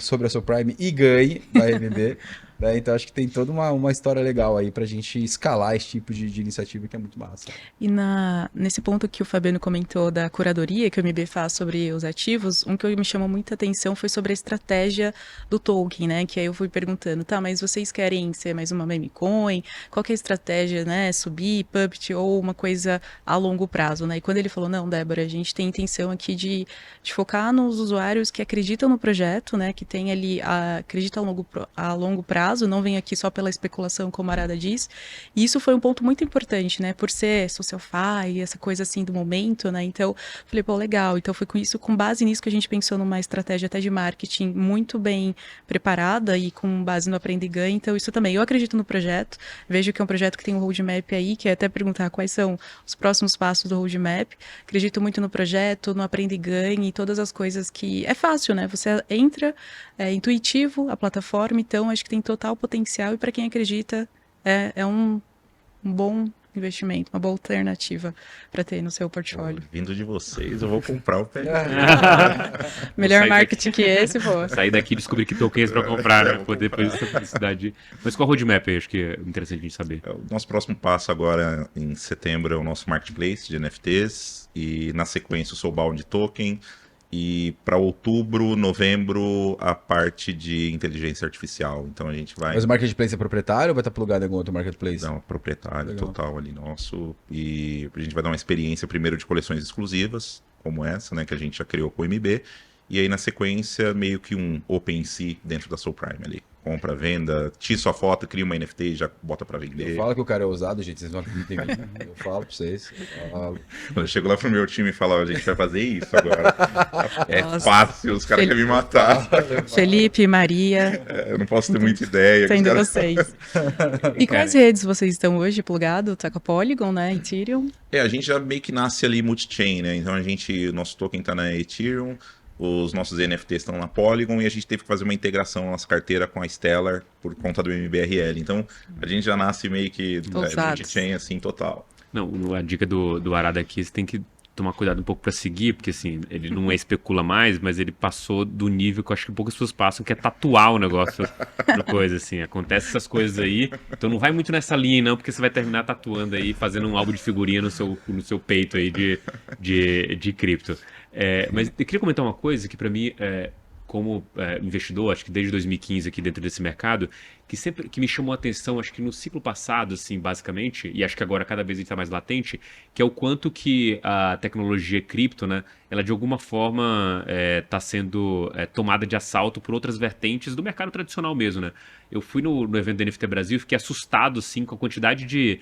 sobre a Soul Prime e ganhe da MB. Né? Então acho que tem toda uma história legal aí pra gente escalar esse tipo de iniciativa que é muito massa. E nesse ponto que o Fabiano comentou da curadoria que o MB faz sobre os ativos, um que me chamou muita atenção foi sobre a estratégia do token, né? Que aí eu fui perguntando, tá, mas vocês querem ser mais uma meme coin? Qual que é a estratégia, né? Subir, Puppet ou uma coisa a longo prazo, né? E quando ele falou, não, Débora, a gente tem intenção aqui de focar nos usuários que acreditam no projeto, né? Que tem ali, acreditam a longo prazo, não vem aqui só pela especulação, como a Arada diz. E isso foi um ponto muito importante, né? Por ser social-fi, essa coisa assim do momento, né? Então, falei, pô, legal. Então, foi com base nisso que a gente pensou numa estratégia até de marketing muito bem preparada e com base no Aprende e Ganhe. Então, isso também. Eu acredito no projeto. Vejo que é um projeto que tem um roadmap aí, que é até perguntar quais são os próximos passos do roadmap. Acredito muito no projeto, no Aprende e Ganhe e todas as coisas que... É fácil, né? Você entra, é intuitivo a plataforma, então acho que tem total potencial e para quem acredita é um bom investimento, uma boa alternativa para ter no seu portfólio. Vindo de vocês, eu vou comprar o pé. Melhor marketing que esse, pô. Sair daqui e descobrir que tokens para comprar, né? Poder depois essa publicidade. Mas qual a roadmap aí? Acho que é interessante a gente saber. O nosso próximo passo agora, em setembro, é o nosso marketplace de NFTs. E na sequência o Soulbound Token. E para outubro, novembro, a parte de inteligência artificial. Então a gente vai... Mas o marketplace é proprietário ou vai estar plugado em algum outro marketplace? Não, proprietário Legal. total ali nosso. E a gente vai dar uma experiência primeiro de coleções exclusivas, como essa, né, que a gente já criou com o MB. E aí na sequência, meio que um OpenSea dentro da Soul Prime ali. Compra, venda, tira sua foto, cria uma NFT e já bota pra vender. Eu falo que o cara é ousado, gente, vocês não acreditam em mim. Eu falo pra vocês. Quando eu chego lá pro meu time e falo, a gente vai fazer isso agora. É Nossa. fácil, os caras querem me matar. Felipe, Maria, Eu não posso ter muita ideia. tendo Os caras- vocês. E quais redes vocês estão hoje plugado? Tá com a Polygon, né? Ethereum? A gente já meio que nasce ali multi-chain, né? Então o nosso token tá na Ethereum, os nossos NFTs estão na Polygon e a gente teve que fazer uma integração na nossa carteira com a Stellar por conta do MBRL. Então a gente já nasce meio que Ousados. multi-chain assim total. Não, a dica do Arada aqui, você tem que tomar cuidado um pouco para seguir, porque assim, ele não especula mais, mas ele passou do nível que eu acho que poucas pessoas passam, que é tatuar o negócio da coisa, assim. Acontece essas coisas aí, então não vai muito nessa linha não, porque você vai terminar tatuando aí, fazendo um álbum de figurinha no seu peito aí de cripto. Mas eu queria comentar uma coisa que para mim, como investidor, acho que desde 2015 aqui dentro desse mercado, que me chamou a atenção, acho que no ciclo passado, assim, basicamente, e acho que agora cada vez está mais latente, que é o quanto que a tecnologia cripto, né, ela de alguma forma está sendo tomada de assalto por outras vertentes do mercado tradicional mesmo, né? Eu fui no evento da NFT Brasil e fiquei assustado, assim, com a quantidade de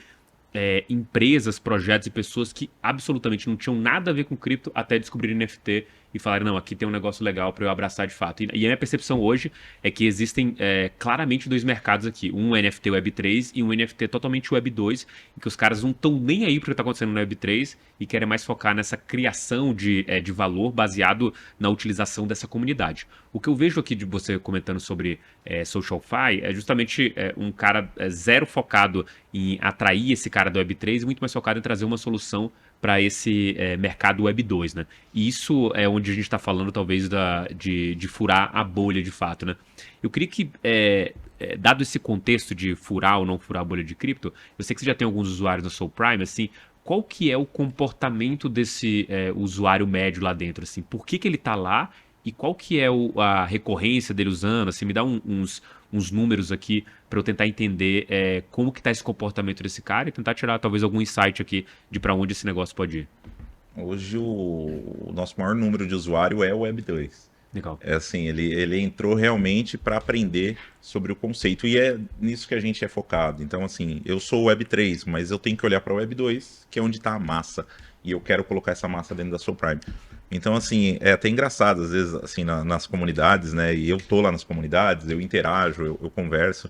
empresas, projetos e pessoas que absolutamente não tinham nada a ver com cripto até descobrirem NFT e falarem, não, aqui tem um negócio legal para eu abraçar de fato. E a minha percepção hoje é que existem claramente dois mercados aqui, um NFT Web3 e um NFT totalmente Web2, em que os caras não estão nem aí para o que está acontecendo no Web3 e querem mais focar nessa criação de valor baseado na utilização dessa comunidade. O que eu vejo aqui de você comentando sobre SocialFi é justamente um cara zero focado em atrair esse cara do Web3 e muito mais focado em trazer uma solução para esse mercado Web 2, né? E isso é onde a gente está falando, talvez, de furar a bolha de fato, né? Eu queria que, dado esse contexto de furar ou não furar a bolha de cripto, eu sei que você já tem alguns usuários na Soul Prime, assim, qual que é o comportamento desse usuário médio lá dentro, assim? Por que ele está lá e qual que é a recorrência dele usando? Assim, me dá uns números aqui para eu tentar entender como que está esse comportamento desse cara e tentar tirar talvez algum insight aqui de para onde esse negócio pode ir. Hoje o nosso maior número de usuário é o Web2. Legal. Assim, ele entrou realmente para aprender sobre o conceito e é nisso que a gente é focado. Então, assim, eu sou o Web3, mas eu tenho que olhar para o Web2, que é onde está a massa, e eu quero colocar essa massa dentro da Soul Prime. Então, assim, é até engraçado, às vezes, assim, nas comunidades, né, e eu tô lá nas comunidades, eu interajo, eu converso,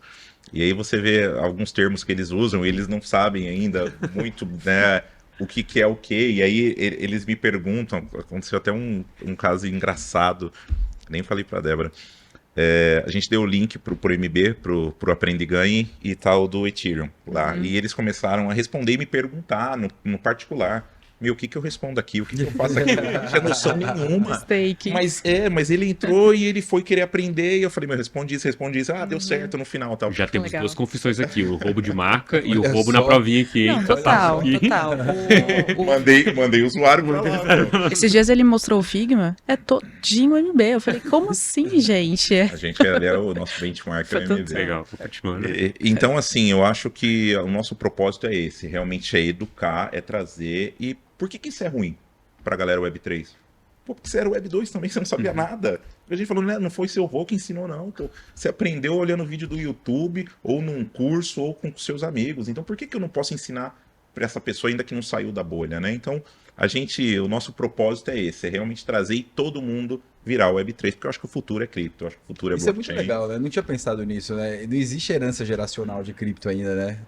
e aí você vê alguns termos que eles usam e eles não sabem ainda muito, né, o que é o quê, e aí eles me perguntam, aconteceu até um caso engraçado, nem falei pra Débora, a gente deu o link pro MB, pro Aprende e Ganhe e tal do Ethereum lá, e eles começaram a responder e me perguntar no particular, meu, o que eu respondo aqui? O que eu faço aqui? Eu não tinha noção nenhuma. Mistake. Mas ele entrou e ele foi querer aprender, e eu falei, meu, responde isso. Ah, deu certo no final, tal. Já temos legal. duas confissões aqui, o roubo de marca e o Olha roubo só. na provinha aqui, hein? Não, Então tá total, aqui. total. Mandei o usuário pra lá, meu. Esses dias ele mostrou o Figma, é todinho MB. Eu falei, como assim, gente? A gente ali era o nosso benchmark Foi da tudo MD. Legal, continuando. Então, assim, eu acho que o nosso propósito é esse, realmente é educar, é trazer. E por que isso é ruim pra galera Web3? Pô, porque você era Web 2 também, você não sabia nada. A gente falou, né, não foi seu avô que ensinou, não. Pô. Você aprendeu olhando vídeo do YouTube, ou num curso, ou com seus amigos. Então, por que eu não posso ensinar para essa pessoa ainda que não saiu da bolha, né? Então, o nosso propósito é esse, é realmente trazer todo mundo virar Web3, porque eu acho que o futuro é cripto, eu acho que o futuro é Isso é blockchain. muito legal, né? Eu não tinha pensado nisso, né? Não existe herança geracional de cripto ainda, né?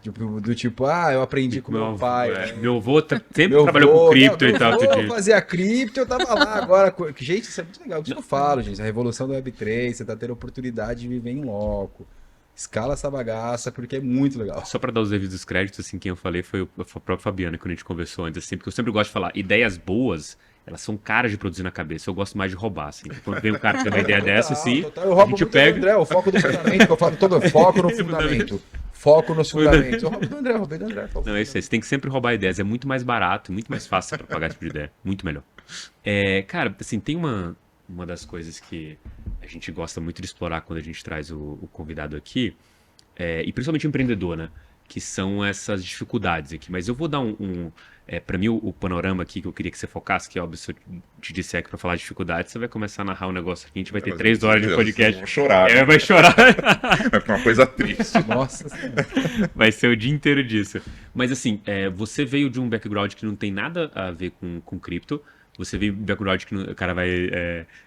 Do tipo, eu aprendi com meu pai. Meu avô sempre Meu trabalhou avô, com cripto meu e tal. avô outro dia. fazia cripto, eu tava lá agora. Gente, isso é muito legal. Isso que eu falo, gente. A revolução do Web3, você tá tendo a oportunidade de viver em loco. Escala essa bagaça, porque é muito legal. Só para dar os devidos créditos, assim, quem eu falei foi o próprio Fabiano, quando a gente conversou antes, assim, porque eu sempre gosto de falar, ideias boas, elas são caras de produzir na cabeça, eu gosto mais de roubar, assim. Quando vem um cara que tem uma ideia dessa, assim, Eu a roubo gente muito do pega... André, o foco do fundamento, que eu falo todo, foco no fundamento. Foco nos fundamentos. Eu roubei do André, roubei do André. Não, é isso aí, você tem que sempre roubar ideias, é muito mais barato, muito mais fácil para pagar esse tipo de ideia, muito melhor. Cara, assim, tem uma das coisas que a gente gosta muito de explorar quando a gente traz o convidado aqui, e principalmente o empreendedor, né? Que são essas dificuldades aqui. Mas eu vou dar para mim, o panorama aqui que eu queria que você focasse, que é óbvio, se eu te disser aqui para falar de dificuldades, você vai começar a narrar um negócio aqui, a gente vai ter 3 horas de podcast. Vou chorar. Vai chorar. Vai ficar uma coisa triste. Nossa Senhora. Vai ser o dia inteiro disso. Mas assim, você veio de um background que não tem nada a ver com cripto. Você veio de um background que o cara vai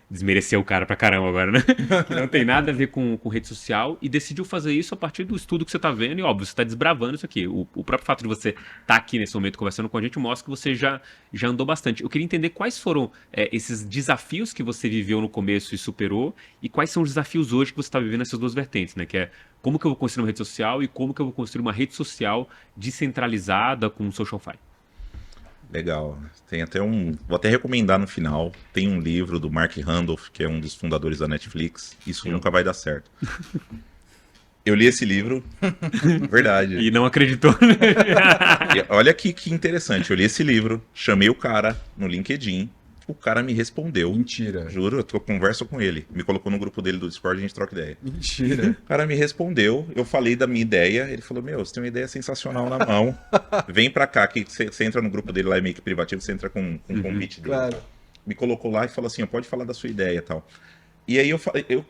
desmerecer o cara pra caramba agora, né? Que não tem nada a ver com rede social e decidiu fazer isso a partir do estudo que você tá vendo e, óbvio, você tá desbravando isso aqui. O próprio fato de você estar aqui nesse momento conversando com a gente mostra que você já andou bastante. Eu queria entender quais foram esses desafios que você viveu no começo e superou e quais são os desafios hoje que você está vivendo nessas duas vertentes, né? Que é como que eu vou construir uma rede social e como que eu vou construir uma rede social descentralizada com SocialFi. Legal. Tem até vou até recomendar no final. Tem um livro do Mark Randolph, que é um dos fundadores da Netflix. Isso nunca vai dar certo. Eu li esse livro, verdade. E não acreditou, né? E olha que interessante. Eu li esse livro, chamei o cara no LinkedIn, o cara me respondeu. Mentira. Juro, eu converso com ele. Me colocou no grupo dele do Discord e a gente troca ideia. Mentira. O cara me respondeu, eu falei da minha ideia, ele falou, meu, você tem uma ideia sensacional na mão, vem pra cá, que você entra no grupo dele lá, é meio que privativo, você entra com um convite dele. Claro. Me colocou lá e falou assim, pode falar da sua ideia e tal. E aí eu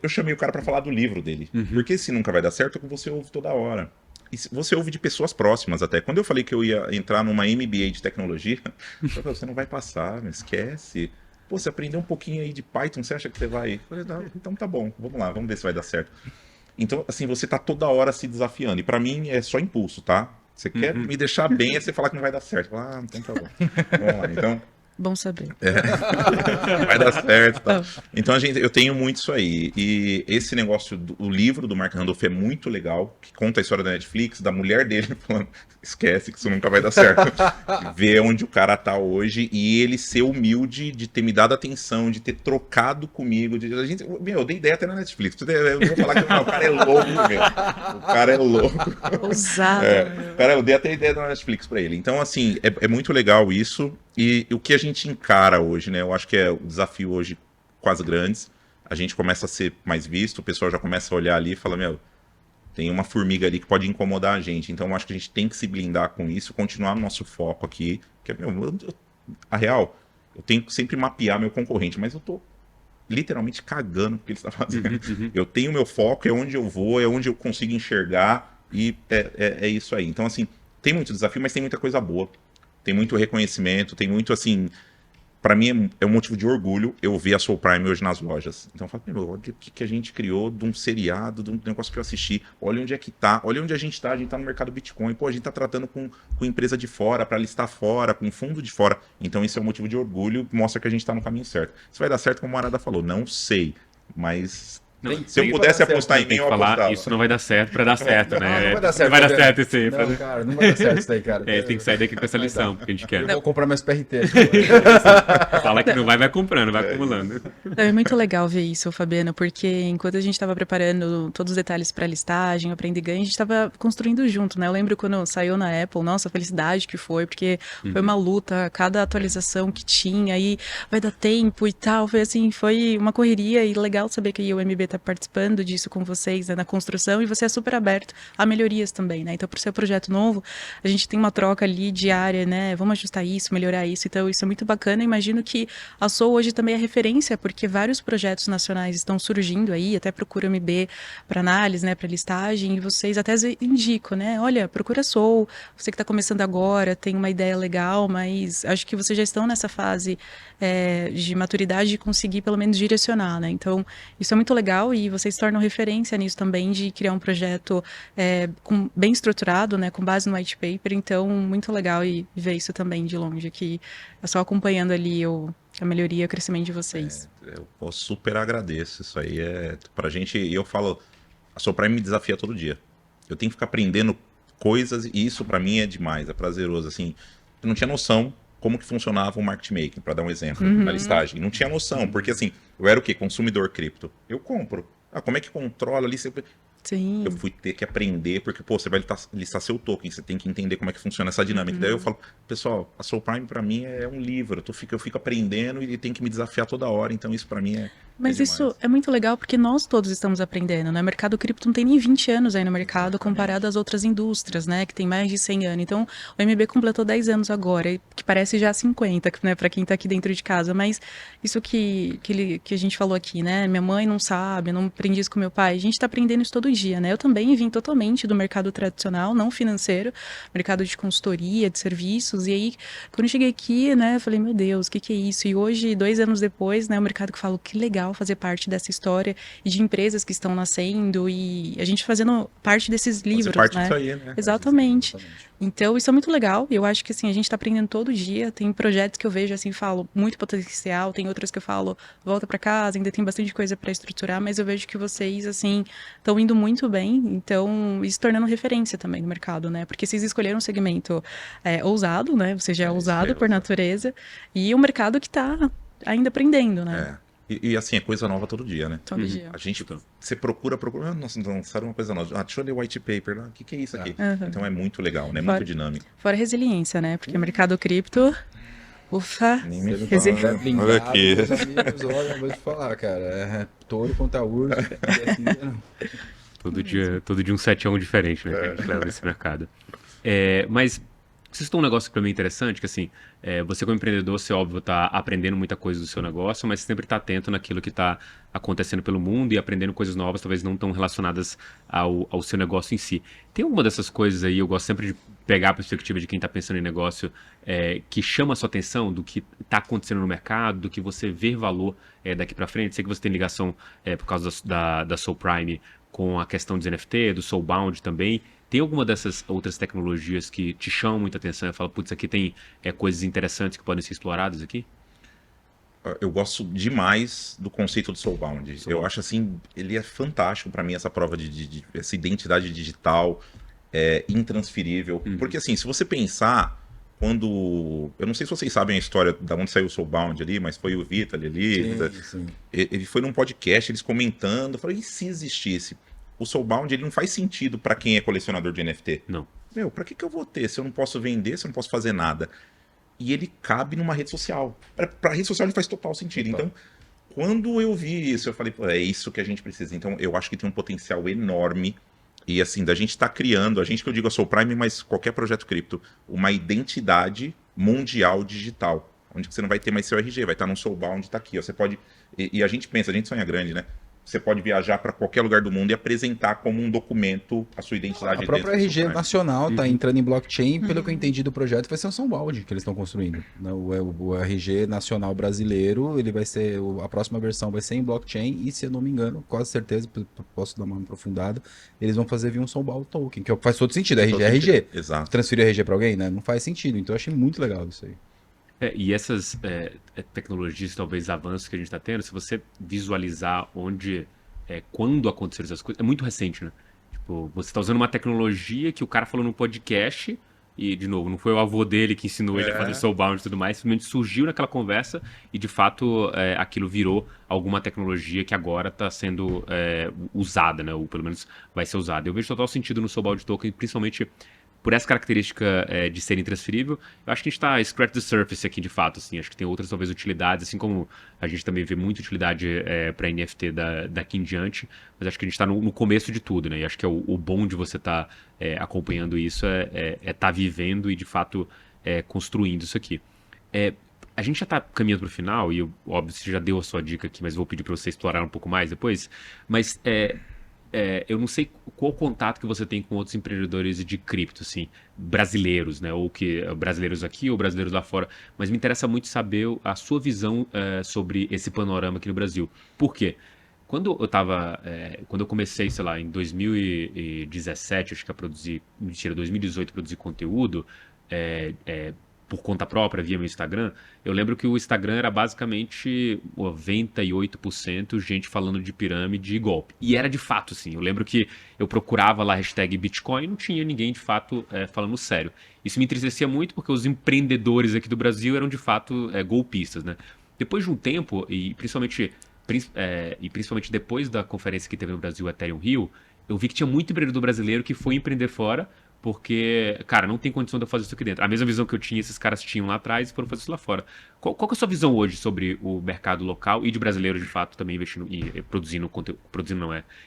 chamei o cara pra falar do livro dele, porque se nunca vai dar certo, é que você ouve toda hora. E você ouve de pessoas próximas até. Quando eu falei que eu ia entrar numa MBA de tecnologia, eu falei, você não vai passar, não esquece. Pô, você aprendeu um pouquinho aí de Python, você acha que você vai? Eu falei, não, então tá bom, vamos lá, vamos ver se vai dar certo. Então, assim, você tá toda hora se desafiando. E pra mim é só impulso, tá? Você quer me deixar bem, é você falar que não vai dar certo. Ah, então tá bom. Vamos lá, então... Bom saber. Vai dar certo, tá? Então eu tenho muito isso aí. E esse negócio o livro do Mark Randolph é muito legal, que conta a história da Netflix, da mulher dele falando, esquece que isso nunca vai dar certo. Ver onde o cara tá hoje e ele ser humilde de ter me dado atenção, de ter trocado comigo. Eu dei ideia até na Netflix. Eu não vou falar que o cara é louco, meu. O cara é louco. Ousado. Cara, eu dei até ideia na Netflix pra ele. Então, assim, é muito legal isso. E o que a gente encara hoje, né? Eu acho que é o desafio hoje com as grandes. A gente começa a ser mais visto, o pessoal já começa a olhar ali e fala, meu, tem uma formiga ali que pode incomodar a gente. Então eu acho que a gente tem que se blindar com isso, continuar no nosso foco aqui. Que é, a real, eu tenho que sempre mapear meu concorrente, mas eu tô literalmente cagando porque ele está fazendo. Eu tenho meu foco, é onde eu vou, é onde eu consigo enxergar e é isso aí. Então, assim, tem muito desafio, mas tem muita coisa boa. Tem muito reconhecimento, tem muito, assim... Pra mim é um motivo de orgulho eu ver a Soul Prime hoje nas lojas. Então eu falo, meu, olha o que a gente criou de um seriado, de um negócio que eu assisti. Olha onde é que tá, olha onde a gente tá no mercado Bitcoin. Pô, a gente tá tratando com empresa de fora, pra listar fora, com fundo de fora. Então isso é um motivo de orgulho, mostra que a gente tá no caminho certo. Se vai dar certo, como a Arada falou, não sei. Mas Se eu pudesse apostar em mim, eu falar, apostava. isso não vai dar certo pra dar certo, né? Não vai dar certo. Não vai dar certo isso aí. Não, cara, não vai dar certo isso aí, cara. Tem que sair daqui com essa lição, porque a gente quer. Eu vou comprar meus PRT. Fala que não vai comprando, vai acumulando. É muito legal ver isso, Fabiano, porque enquanto a gente estava preparando todos os detalhes para a listagem, Aprende e Ganha, a gente estava construindo junto, né? Eu lembro quando saiu na Apple, nossa, a felicidade que foi, porque foi uma luta, cada atualização que tinha, e vai dar tempo e tal, foi assim, foi uma correria, e legal saber que o MB está participando disso com vocês, né, na construção, e você é super aberto a melhorias também, né? Então, por ser um projeto novo, a gente tem uma troca ali diária, né? Vamos ajustar isso, melhorar isso, então isso é muito bacana. Imagino que a Soul hoje também é referência, porque vários projetos nacionais estão surgindo aí, até procura MB para análise, né, para listagem, e vocês até indicam, né? Olha, procura a Soul, você que está começando agora, tem uma ideia legal, mas acho que vocês já estão nessa fase de maturidade de conseguir pelo menos direcionar, né? Então, isso é muito legal e vocês se tornam referência nisso também, de criar um projeto bem estruturado, né, com base no white paper. Então, muito legal e ver isso também de longe, que é só acompanhando ali a melhoria e o crescimento de vocês. Eu super agradeço. Isso aí pra gente, e eu falo, a Soulprime me desafia todo dia. Eu tenho que ficar aprendendo coisas, e isso pra mim é demais, é prazeroso. Assim, eu não tinha noção como que funcionava o market making, para dar um exemplo, na listagem. Não tinha noção, porque assim, eu era o quê? Consumidor cripto. Eu compro. Como é que controla ali? Sim. Eu fui ter que aprender, porque, pô, você vai listar seu token, você tem que entender como é que funciona essa dinâmica. Daí eu falo, pessoal, a Soulprime pra mim é um livro, eu fico aprendendo e tem que me desafiar toda hora, então isso pra mim Mas isso é muito legal porque nós todos estamos aprendendo, né? O mercado cripto não tem nem 20 anos aí no mercado comparado às outras indústrias, né? Que tem mais de 100 anos. Então, o MB completou 10 anos agora, que parece já 50, né? Para quem tá aqui dentro de casa. Mas isso que a gente falou aqui, né? Minha mãe não sabe, eu não aprendi isso com meu pai. A gente tá aprendendo isso todo dia, né? Eu também vim totalmente do mercado tradicional, não financeiro, mercado de consultoria, de serviços. E aí, quando eu cheguei aqui, né? Eu falei, meu Deus, o que é isso? E hoje, 2 anos depois, né? O mercado que fala, que legal fazer parte dessa história e de empresas que estão nascendo e a gente fazendo parte desses livros, parte né? disso aí, né? Exatamente. Então, isso é muito legal. Eu acho que, assim, a gente está aprendendo todo dia. Tem projetos que eu vejo, assim, falo, muito potencial. Tem outros que eu falo, volta para casa, ainda tem bastante coisa para estruturar, mas eu vejo que vocês, assim, estão indo muito bem. Então, e se tornando referência também no mercado, né? Porque vocês escolheram um segmento ousado, né? Você já é ousado por natureza. E um mercado que está ainda aprendendo, né? E assim, é coisa nova todo dia, né? Todo dia. A gente, você procura, nossa, lançaram uma coisa nova. Deixa eu ler o white paper lá. O que é isso aqui? Então é muito legal, né? Muito dinâmico. Fora resiliência, né? Porque o mercado cripto, ufa, Nem me Olha Olha aqui. Meus amigos, olha, vou te falar, cara. É touro contra urso. Todo dia um 7-1 diferente, né? Que a gente leva nesse mercado. Mas vocês estão um negócio para mim interessante, que assim, você como empreendedor, você óbvio tá aprendendo muita coisa do seu negócio, mas sempre tá atento naquilo que tá acontecendo pelo mundo e aprendendo coisas novas, talvez não tão relacionadas ao seu negócio em si. Tem alguma dessas coisas aí, eu gosto sempre de pegar a perspectiva de quem tá pensando em negócio, que chama a sua atenção do que tá acontecendo no mercado, do que você vê valor daqui para frente? Sei que você tem ligação por causa da Soulprime com a questão dos NFT, do Soulbound também. Tem alguma dessas outras tecnologias que te chamam muita atenção e fala, putz, aqui tem coisas interessantes que podem ser exploradas aqui? Eu gosto demais do conceito do Soulbound. Eu acho assim, ele é fantástico para mim, essa prova de essa identidade digital intransferível. Porque assim, se você pensar, quando... Eu não sei se vocês sabem a história de onde saiu o Soulbound ali, mas foi o Vitalik ali. Sim. Ele foi num podcast, eles comentando, eu falei, e se existisse? O Soulbound, ele não faz sentido para quem é colecionador de NFT. Não. Meu, pra que eu vou ter se eu não posso vender, se eu não posso fazer nada? E ele cabe numa rede social. Pra rede social ele faz total sentido. Então, quando eu vi isso, eu falei, pô, é isso que a gente precisa. Então, eu acho que tem um potencial enorme. E assim, da gente estar criando, a gente que eu digo a Soulprime, mas qualquer projeto cripto, uma identidade mundial digital. Onde você não vai ter mais seu RG, vai estar num Soulbound, tá aqui. Ó, você pode... E a gente pensa, a gente sonha grande, né? Você pode viajar para qualquer lugar do mundo e apresentar como um documento a sua identidade. A própria RG nacional está entrando em blockchain, pelo que eu entendi do projeto, vai ser o Soulbound que eles estão construindo. O RG nacional brasileiro, ele vai ser, a próxima versão vai ser em blockchain e, se eu não me engano, quase certeza, posso dar uma aprofundada, eles vão fazer vir um Soulbound token, que faz todo sentido, RG é RG. Exato. Transferir RG para alguém, né? Não faz sentido, então eu achei muito legal isso aí. E essas tecnologias, talvez avanços que a gente está tendo, se você visualizar onde quando aconteceram essas coisas, é muito recente, né? Tipo, você tá usando uma tecnologia que o cara falou no podcast, e, de novo, não foi o avô dele que ensinou ele a fazer soulbound e tudo mais, simplesmente surgiu naquela conversa e, de fato, aquilo virou alguma tecnologia que agora está sendo usada, né? Ou pelo menos vai ser usada. Eu vejo total sentido no soulbound token, principalmente por essa característica de ser intransferível. Eu acho que a gente está scratch the surface aqui, de fato, assim. Acho que tem outras, talvez, utilidades, assim como a gente também vê muita utilidade para NFT daqui em diante, mas acho que a gente está no começo de tudo, né? E acho que o bom de você estar acompanhando isso estar vivendo e, de fato, construindo isso aqui. A gente já está caminhando para o final, e óbvio, você já deu a sua dica aqui, mas vou pedir para você explorar um pouco mais depois. Mas eu não sei qual contato que você tem com outros empreendedores de cripto, assim, brasileiros, né? Ou brasileiros aqui ou brasileiros lá fora. Mas me interessa muito saber a sua visão sobre esse panorama aqui no Brasil. Por quê? Quando eu comecei, sei lá, em 2017, acho que a produzir, mentira, 2018, produzir conteúdo, por conta própria, via meu Instagram, eu lembro que o Instagram era basicamente 98% gente falando de pirâmide e golpe. E era de fato, assim. Eu lembro que eu procurava lá a hashtag Bitcoin e não tinha ninguém, de fato, falando sério. Isso me entristecia muito porque os empreendedores aqui do Brasil eram, de fato, golpistas, né? Depois de um tempo, e principalmente depois da conferência que teve no Brasil, Ethereum Rio, eu vi que tinha muito empreendedor brasileiro que foi empreender fora porque, cara, não tem condição de eu fazer isso aqui dentro. A mesma visão que eu tinha, esses caras tinham lá atrás e foram fazer isso lá fora. Qual que é a sua visão hoje sobre o mercado local e de brasileiros, de fato, também investindo e produzindo conteúdo,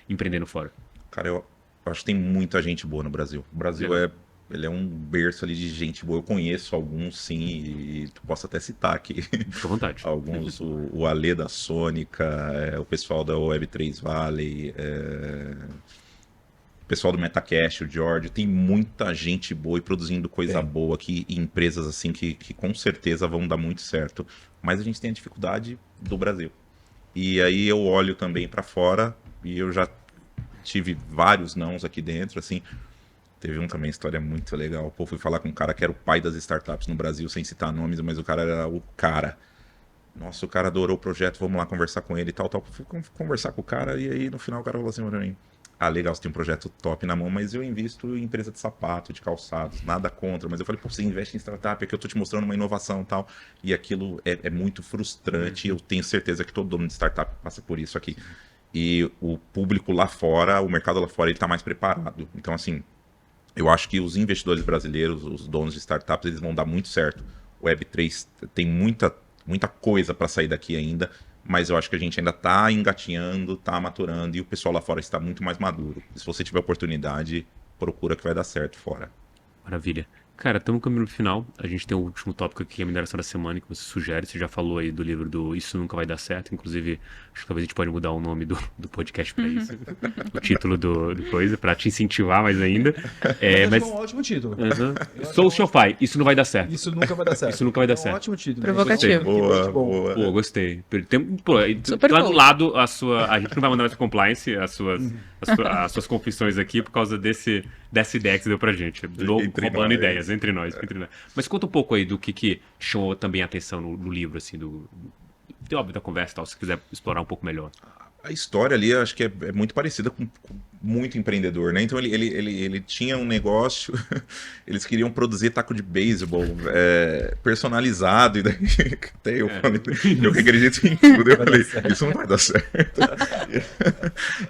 empreendendo fora? Cara, eu acho que tem muita gente boa no Brasil. O Brasil ele é um berço ali de gente boa. Eu conheço alguns, sim, e posso até citar aqui. Fica à vontade. Alguns, o Alê da Sônica, o pessoal da Web3 Valley, o pessoal do Metacast, o George, tem muita gente boa e produzindo coisa boa aqui, e empresas assim que com certeza vão dar muito certo. Mas a gente tem a dificuldade do Brasil. E aí eu olho também para fora, e eu já tive vários nãos aqui dentro, assim. Teve também, história muito legal. Pô, fui falar com um cara que era o pai das startups no Brasil, sem citar nomes, mas o cara era o cara. Nossa, o cara adorou o projeto, vamos lá conversar com ele e tal. Fui conversar com o cara, e aí no final o cara falou assim pra mim: legal, você tem um projeto top na mão, mas eu invisto em empresa de sapato, de calçados, nada contra. Mas eu falei, pô, você investe em startup, é que eu tô te mostrando uma inovação e tal. E aquilo é muito frustrante. Eu tenho certeza que todo dono de startup passa por isso aqui. E o público lá fora, o mercado lá fora, ele tá mais preparado. Então, assim, eu acho que os investidores brasileiros, os donos de startups, eles vão dar muito certo. O Web3 tem muita coisa para sair daqui ainda, mas eu acho que a gente ainda está engatinhando, está maturando, e o pessoal lá fora está muito mais maduro. Se você tiver oportunidade, procura que vai dar certo fora. Maravilha. Cara, estamos no caminho final. A gente tem o último tópico aqui, que é a mineração da semana, que você sugere. Você já falou aí do livro do Isso Nunca Vai Dar Certo. Inclusive, acho que talvez a gente pode mudar o nome do podcast para isso. O título do coisa, para te incentivar mais ainda. Mas é um ótimo título. SocialFi, Isso Não Vai Dar Certo. Isso nunca vai dar certo. Isso nunca vai dar certo. É um ótimo título. Provocativo. Boa. Pô, gostei. Super Lá bom. do lado, a gente não vai mandar mais pro compliance as suas confissões aqui por causa dessa ideia que você deu pra gente. De novo, roubando ideias entre nós. Mas conta um pouco aí do que chamou também a atenção no livro, assim, óbvio, da conversa e tal, se quiser explorar um pouco melhor. A história ali, acho que é muito parecida com muito empreendedor, né? Então ele tinha um negócio, eles queriam produzir taco de beisebol personalizado, e daí até eu falei, eu que acredito em tudo, eu falei, isso não vai dar certo.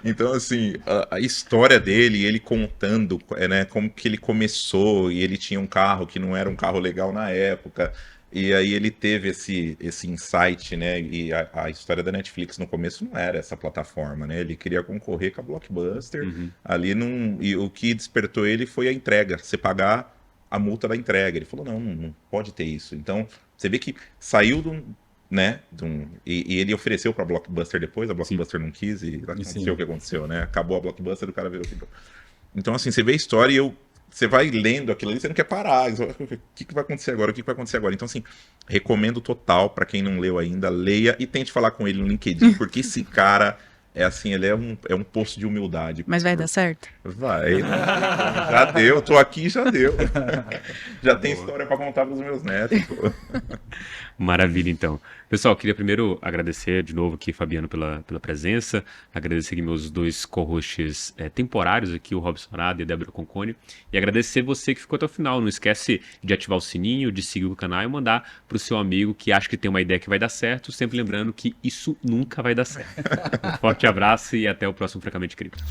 Então, assim, a história dele, ele contando, né, como que ele começou, e ele tinha um carro que não era um carro legal na época. E aí ele teve esse insight, né? E a história da Netflix no começo não era essa plataforma, né? Ele queria concorrer com a Blockbuster. Ali e o que despertou ele foi a entrega, você pagar a multa da entrega. Ele falou, não pode ter isso. Então, você vê que saiu e ele ofereceu para a Blockbuster depois, a Blockbuster não quis, e aconteceu o que aconteceu, né? Acabou a Blockbuster, o cara virou. Então, assim, você vê a história e você vai lendo aquilo ali, você não quer parar. O que vai acontecer agora? O que vai acontecer agora? Então, assim, recomendo total para quem não leu ainda, leia e tente falar com ele no LinkedIn, porque esse cara ele é um poço de humildade. Mas vai dar certo? Vai. Já deu, tô aqui, já deu. Já tem história para contar pros meus netos. Pô. Maravilha, então. Pessoal, queria primeiro agradecer de novo aqui, Fabiano, pela presença, agradecer aqui meus dois co-hosts temporários aqui, o Robson Arada e a Débora Conconi, e agradecer você que ficou até o final. Não esquece de ativar o sininho, de seguir o canal e mandar para o seu amigo que acha que tem uma ideia que vai dar certo, sempre lembrando que isso nunca vai dar certo. Um forte abraço e até o próximo Francamente Cripto.